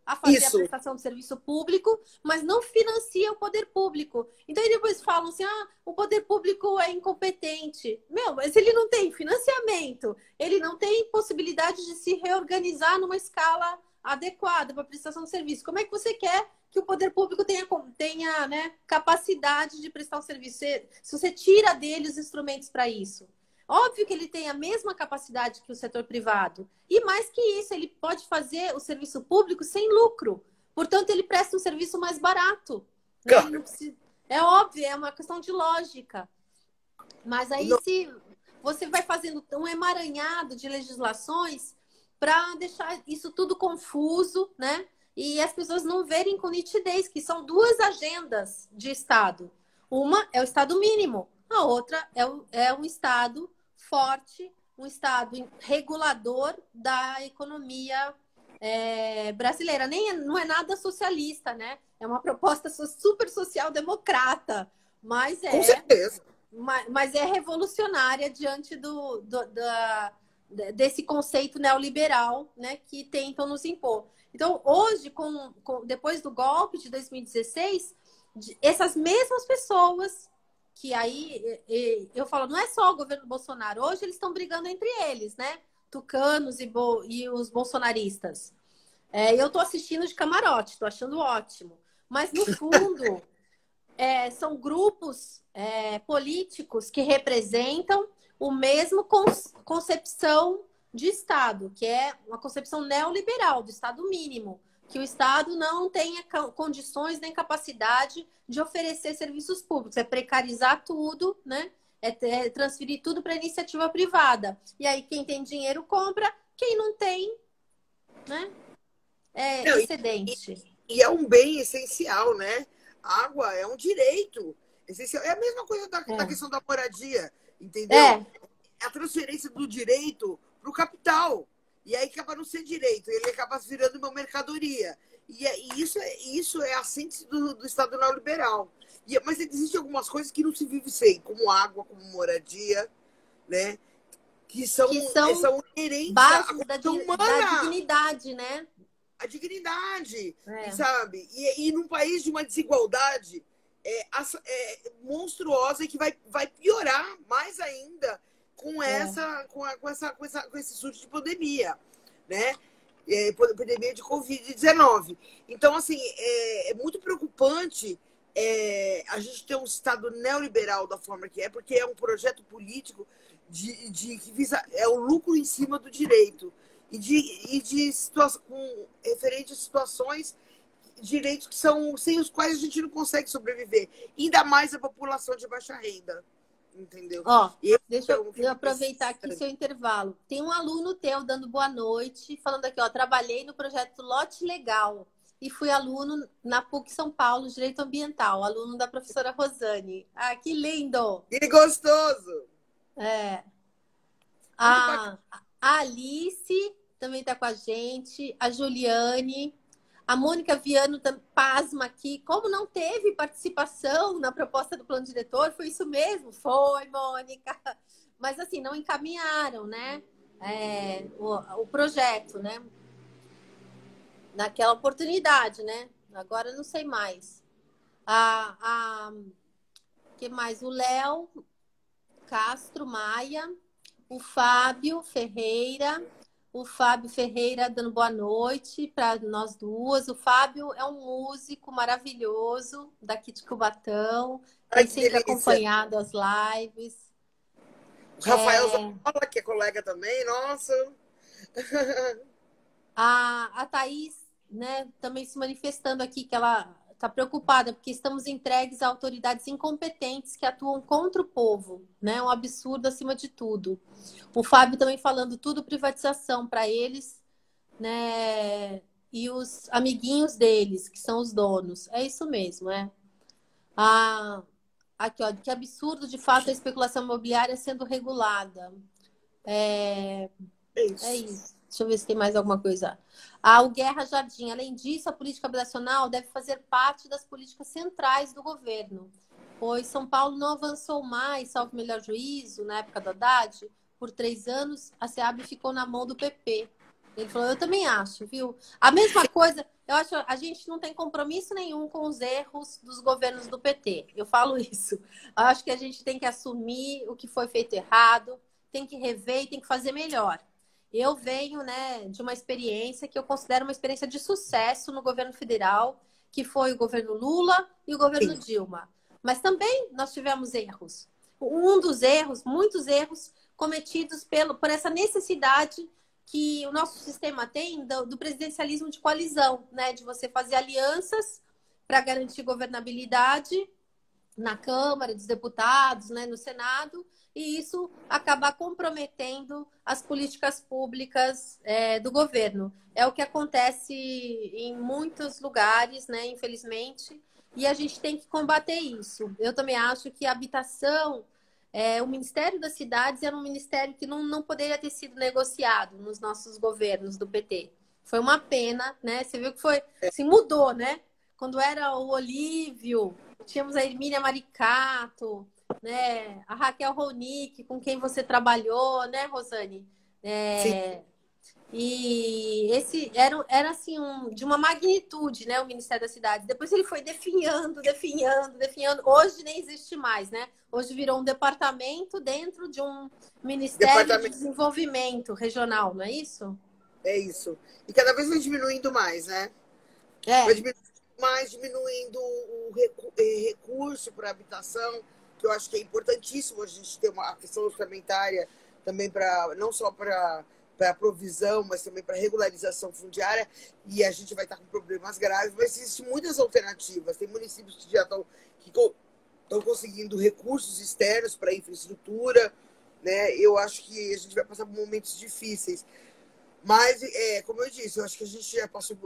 a fazer a Isso. prestação de serviço público, mas não financia o poder público. Então, aí depois falam assim, o poder público é incompetente. Meu, mas ele não tem financiamento, ele não tem possibilidade de se reorganizar numa escala adequada para prestação de serviço. Como é que você quer que o poder público tenha né, capacidade de prestar um serviço? Se você tira dele os instrumentos para isso. Óbvio que ele tem a mesma capacidade que o setor privado. E mais que isso, ele pode fazer o serviço público sem lucro. Portanto, ele presta um serviço mais barato. Né? Ele não precisa... É óbvio, é uma questão de lógica. Mas aí, se você vai fazendo um emaranhado de legislações para deixar isso tudo confuso, né? E as pessoas não verem com nitidez que são duas agendas de Estado. Uma é o Estado mínimo, a outra é um Estado forte, um Estado regulador da economia brasileira. Não é nada socialista, né? É uma proposta super social-democrata, mas Com certeza. mas é revolucionária diante desse conceito neoliberal, né, que tentam nos impor. Então, hoje, depois do golpe de 2016, essas mesmas pessoas que aí, eu falo, não é só o governo Bolsonaro, hoje eles estão brigando entre eles, né? Tucanos e os bolsonaristas. Eu estou assistindo de camarote, estou achando ótimo. Mas, no fundo, são grupos políticos que representam o mesmo concepção de Estado, que é uma concepção neoliberal, do Estado mínimo, que o Estado não tenha condições nem capacidade de oferecer serviços públicos, é precarizar tudo, né? É transferir tudo para a iniciativa privada. E aí quem tem dinheiro compra, quem não tem, né? É excedente. E é um bem essencial, né? A água é um direito essencial. É a mesma coisa da questão da moradia, entendeu? A transferência do direito para o capital. E aí acaba não ser direito, ele acaba virando uma mercadoria. E isso é a síntese do Estado neoliberal. Mas existem algumas coisas que não se vive sem, como água, como moradia, né? Que são inerentes bases humana. Da dignidade, né? A dignidade, sabe? E num país de uma desigualdade monstruosa e que vai piorar mais ainda com esse surto de pandemia, né? Pandemia de Covid-19. Então, assim, é muito preocupante a gente ter um Estado neoliberal da forma que porque é um projeto político que visa o lucro em cima do direito referente a situações, direitos que são sem os quais a gente não consegue sobreviver. Ainda mais a população de baixa renda. Entendeu? Deixa eu aproveitar aqui seu intervalo. Tem um aluno teu dando boa noite, falando aqui, trabalhei no projeto Lote Legal e fui aluno na PUC São Paulo, Direito Ambiental, aluno da professora Rosane. Ah, que lindo! Que gostoso! A Alice também está com a gente, a Juliane, a Mônica Viano, pasma aqui. Como não teve participação na proposta do plano diretor, foi isso mesmo? Foi, Mônica. Mas, assim, não encaminharam, né? O projeto, né? Naquela oportunidade, né? Agora não sei mais. Que mais? O Léo Castro Maia, o Fábio Ferreira dando boa noite para nós duas. O Fábio é um músico maravilhoso daqui de Cubatão, tem sempre acompanhado as lives. O Rafael Zavala, que é colega também, nossa. A Thaís, né, também se manifestando aqui que ela está preocupada porque estamos entregues a autoridades incompetentes que atuam contra o povo, né? Um absurdo acima de tudo. O Fábio também falando tudo privatização para eles, né? E os amiguinhos deles, que são os donos. É isso mesmo, Aqui, que absurdo, de fato, a especulação imobiliária sendo regulada. É isso. Deixa eu ver se tem mais alguma coisa. O Guerra Jardim. Além disso, a política habitacional deve fazer parte das políticas centrais do governo. Pois São Paulo não avançou mais, salvo o melhor juízo, na época do Haddad, por 3 anos, a SEAB ficou na mão do PP. Ele falou, eu também acho, viu? A mesma coisa, eu acho, a gente não tem compromisso nenhum com os erros dos governos do PT. Eu falo isso. Eu acho que a gente tem que assumir o que foi feito errado, tem que rever e tem que fazer melhor. Eu venho, né, de uma experiência que eu considero uma experiência de sucesso no governo federal, que foi o governo Lula e o governo Sim. Dilma. Mas também nós tivemos erros. Um dos erros, muitos erros cometidos por essa necessidade que o nosso sistema tem do presidencialismo de coalizão, né? De você fazer alianças para garantir governabilidade na Câmara dos Deputados, né, no Senado, e isso acabar comprometendo as políticas públicas do governo. É o que acontece em muitos lugares, né, infelizmente, e a gente tem que combater isso. Eu também acho que a habitação, o Ministério das Cidades era um ministério que não poderia ter sido negociado nos nossos governos do PT. Foi uma pena, né? Você viu que foi, se mudou, né? Quando era o Olívio, tínhamos a Hermínia Maricato, né? A Raquel Ronick, com quem você trabalhou, né, Rosane? Sim. E esse era assim, de uma magnitude, né, o Ministério das Cidades. Depois ele foi definhando, definhando, definhando. Hoje nem existe mais, né? Hoje virou um departamento dentro de um Ministério de Departamento, Desenvolvimento Regional, não é isso? é isso. E cada vez vai diminuindo mais, né? Vai É, diminuindo mais, diminuindo o recurso para habitação, que eu acho que é importantíssimo a gente ter uma questão orçamentária também para não só para provisão, mas também para regularização fundiária, e a gente vai estar com problemas graves, mas existem muitas alternativas. Tem municípios que já estão conseguindo recursos externos para infraestrutura, né? Eu acho que a gente vai passar por momentos difíceis. Mas, como eu disse, eu acho que a gente já passou.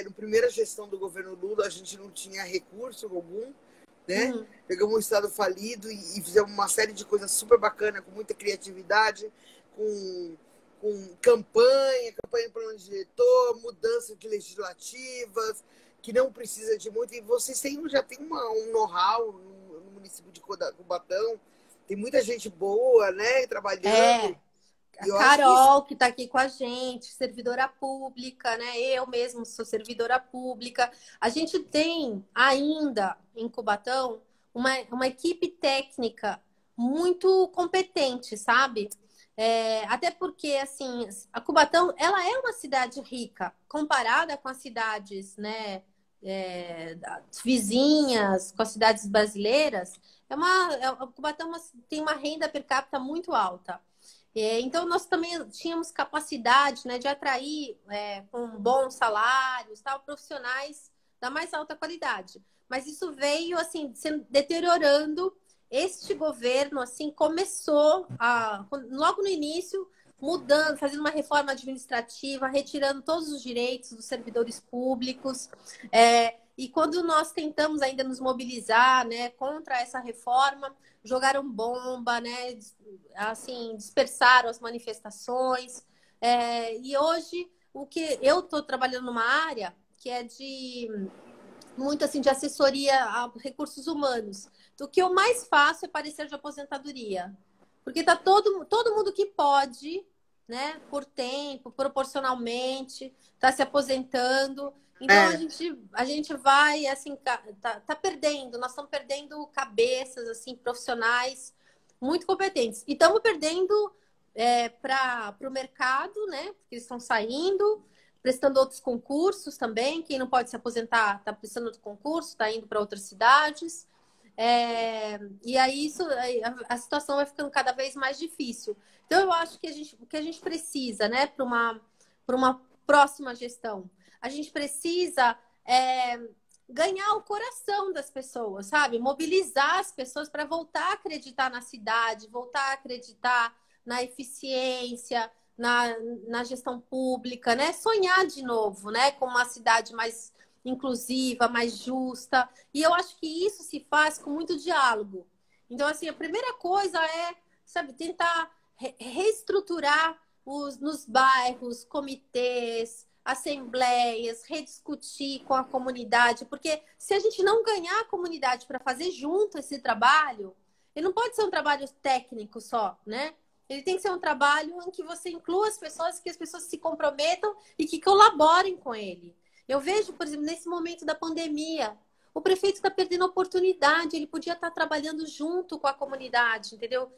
Na primeira gestão do governo Lula, a gente não tinha recurso algum, né? Pegamos um estado falido e fizemos uma série de coisas super bacanas, com muita criatividade, com campanha de plano diretor, mudanças legislativas, que não precisa de muito. E vocês já têm um know-how no município de Cubatão, tem muita gente boa, né, trabalhando. A E eu acho que isso Carol, que está aqui com a gente, servidora pública, né? Eu mesmo sou servidora pública. A gente tem ainda em Cubatão uma equipe técnica muito competente, sabe? Até porque, assim, a Cubatão, ela é uma cidade rica, comparada com as cidades, né, vizinhas, com as cidades brasileiras. Cubatão tem uma renda per capita muito alta. Então, nós também tínhamos capacidade, né, de atrair com bons salários, tal, profissionais da mais alta qualidade. Mas isso veio assim sendo deteriorando. Este governo assim começou logo no início mudando, fazendo uma reforma administrativa, retirando todos os direitos dos servidores públicos. E quando nós tentamos ainda nos mobilizar, né, contra essa reforma, jogaram bomba, né, assim, dispersaram as manifestações. E hoje, o que eu estou trabalhando numa área que é muito assim de assessoria a recursos humanos. O que eu mais faço é parecer de aposentadoria. Porque tá todo mundo que pode, né, por tempo, proporcionalmente, está se aposentando. Então a gente vai assim, tá perdendo, nós estamos perdendo cabeças assim, profissionais muito competentes. E estamos perdendo para o mercado, né? Porque eles estão saindo, prestando outros concursos também. Quem não pode se aposentar está prestando outro concurso, está indo para outras cidades. E aí a situação vai ficando cada vez mais difícil. Então eu acho que o que a gente precisa, né, para uma próxima gestão, a gente precisa ganhar o coração das pessoas, sabe? Mobilizar as pessoas para voltar a acreditar na cidade, voltar a acreditar na eficiência, na gestão pública, né? Sonhar de novo, né, com uma cidade mais inclusiva, mais justa. E eu acho que isso se faz com muito diálogo. Então, assim, a primeira coisa é, sabe, tentar reestruturar nos bairros, comitês, assembleias, rediscutir com a comunidade, porque se a gente não ganhar a comunidade para fazer junto esse trabalho, ele não pode ser um trabalho técnico só, né? Ele tem que ser um trabalho em que você inclua as pessoas, que as pessoas se comprometam e que colaborem com ele. Eu vejo, por exemplo, nesse momento da pandemia, o prefeito está perdendo a oportunidade, ele podia estar trabalhando junto com a comunidade, entendeu?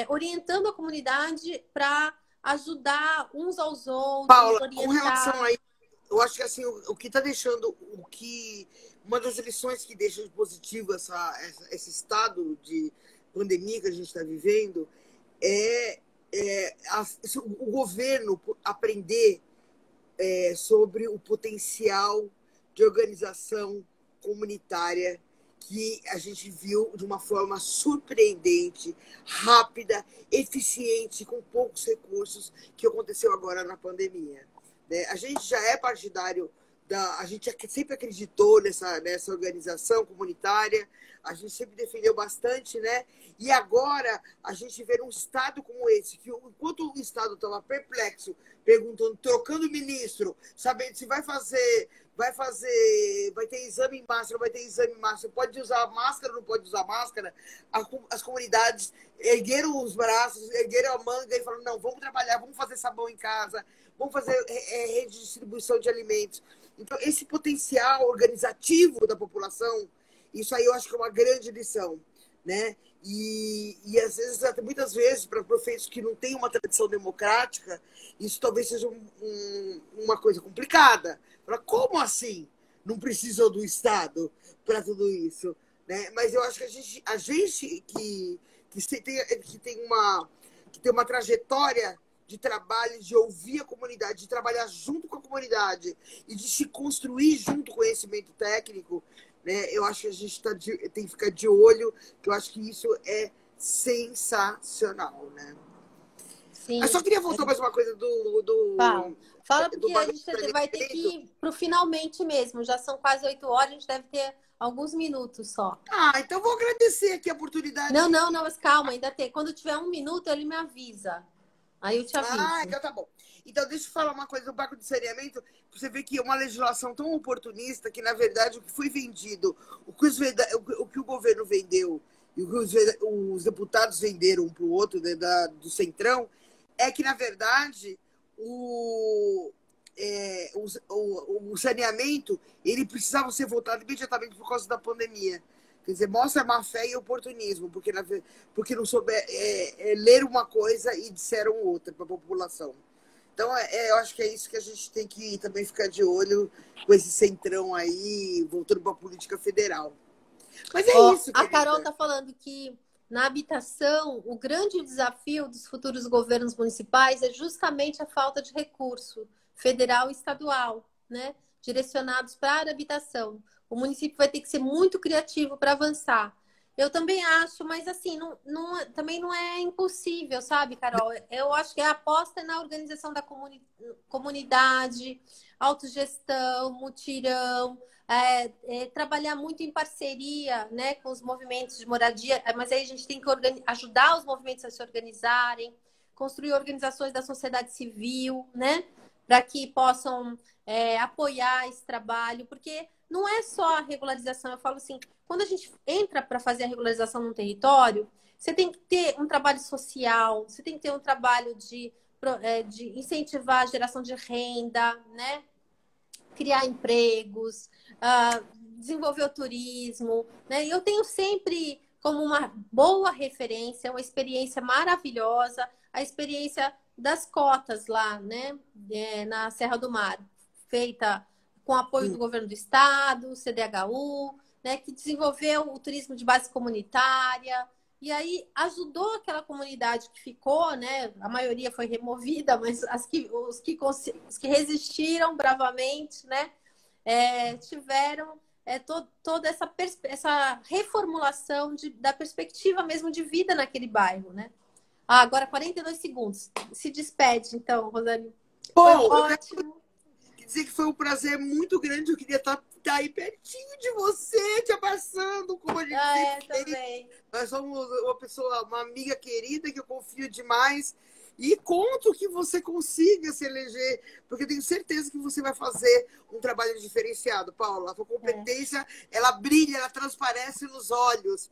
Orientando a comunidade para ajudar uns aos outros, Paula, orientar. com relação a isso, eu acho que assim, o que está deixando, uma das lições que deixa de positivo esse estado de pandemia que a gente está vivendo o governo aprender sobre o potencial de organização comunitária que a gente viu de uma forma surpreendente, rápida, eficiente, com poucos recursos, que aconteceu agora na pandemia. Né? A gente já é partidário, a gente sempre acreditou nessa organização comunitária, a gente sempre defendeu bastante, né? E agora a gente vê um Estado como esse, que enquanto o Estado estava perplexo, perguntando, trocando ministro, sabendo se vai ter exame em máscara, vai ter exame em máscara, pode usar máscara, não pode usar máscara, as comunidades ergueram os braços, ergueram a manga e falaram, não, vamos trabalhar, vamos fazer sabão em casa, vamos fazer rede de distribuição de alimentos. Então, esse potencial organizativo da população, isso aí eu acho que é uma grande lição, né? E às vezes, muitas vezes, para prefeitos que não têm uma tradição democrática, isso talvez seja uma coisa complicada. Como assim? Não precisam do Estado para tudo isso, né? Mas eu acho que a gente que tem uma trajetória de trabalho, de ouvir a comunidade, de trabalhar junto com a comunidade e de se construir junto com o conhecimento técnico, né? Eu acho que a gente tem que ficar de olho, que eu acho que isso é sensacional, né? Sim. Eu só queria voltar mais uma coisa Fala porque a gente vai ter que ir para o finalmente mesmo. Já são quase 8 horas, a gente deve ter alguns minutos só. Então vou agradecer aqui a oportunidade. Não, mas calma, ainda tem. Quando tiver 1 minuto, ele me avisa. Aí eu te aviso. Então tá bom. Então, deixa eu falar uma coisa do Banco de Saneamento. Você vê que é uma legislação tão oportunista que, na verdade, o que foi vendido, o que o governo vendeu e o que os deputados venderam um para o outro, né, do Centrão, é que, na verdade, o saneamento ele precisava ser votado imediatamente por causa da pandemia. Quer dizer, mostra má fé e oportunismo, porque não souber ler uma coisa e disseram outra para a população. Então, eu acho que é isso que a gente tem que também ficar de olho com esse centrão aí, voltando para a política federal. Mas isso, a Carol está falando que na habitação, o grande desafio dos futuros governos municipais é justamente a falta de recurso federal e estadual, né? Direcionados para a habitação. O município vai ter que ser muito criativo para avançar. Eu também acho, mas assim, também não é impossível, sabe, Carol? Eu acho que a aposta é na organização da comunidade, autogestão, mutirão, trabalhar muito em parceria, né, com os movimentos de moradia, mas aí a gente tem que ajudar os movimentos a se organizarem, construir organizações da sociedade civil, né, para que possam apoiar esse trabalho, porque não é só a regularização. Eu falo assim, quando a gente entra para fazer a regularização num território, você tem que ter um trabalho social, você tem que ter um trabalho de incentivar a geração de renda, né? Criar empregos, desenvolver o turismo, né? Eu tenho sempre como uma boa referência, uma experiência maravilhosa, a experiência das cotas lá, né? Na Serra do Mar, feita com apoio do governo do estado, CDHU, né, que desenvolveu o turismo de base comunitária, e aí ajudou aquela comunidade que ficou, né, a maioria foi removida, mas os que resistiram bravamente, né, tiveram toda essa reformulação da perspectiva mesmo de vida naquele bairro, né. Agora 42 segundos. Se despede, então, Rosane. Foi ótimo. Dizer que foi um prazer muito grande. Eu queria estar aí pertinho de você, te abraçando, como a gente também. Nós somos uma amiga querida que eu confio demais. E conto que você consiga se eleger, porque eu tenho certeza que você vai fazer um trabalho diferenciado, Paula. A sua competência, ela brilha, ela transparece nos olhos.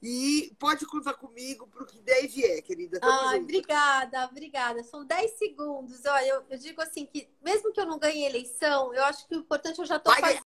E pode contar comigo para o que der e vier, querida. Tamo Ai, junto. obrigada, obrigada. São 10 segundos. Olha, eu digo assim que, mesmo que eu não ganhe eleição, eu acho que o importante eu já estou Vai fazendo. ganhar.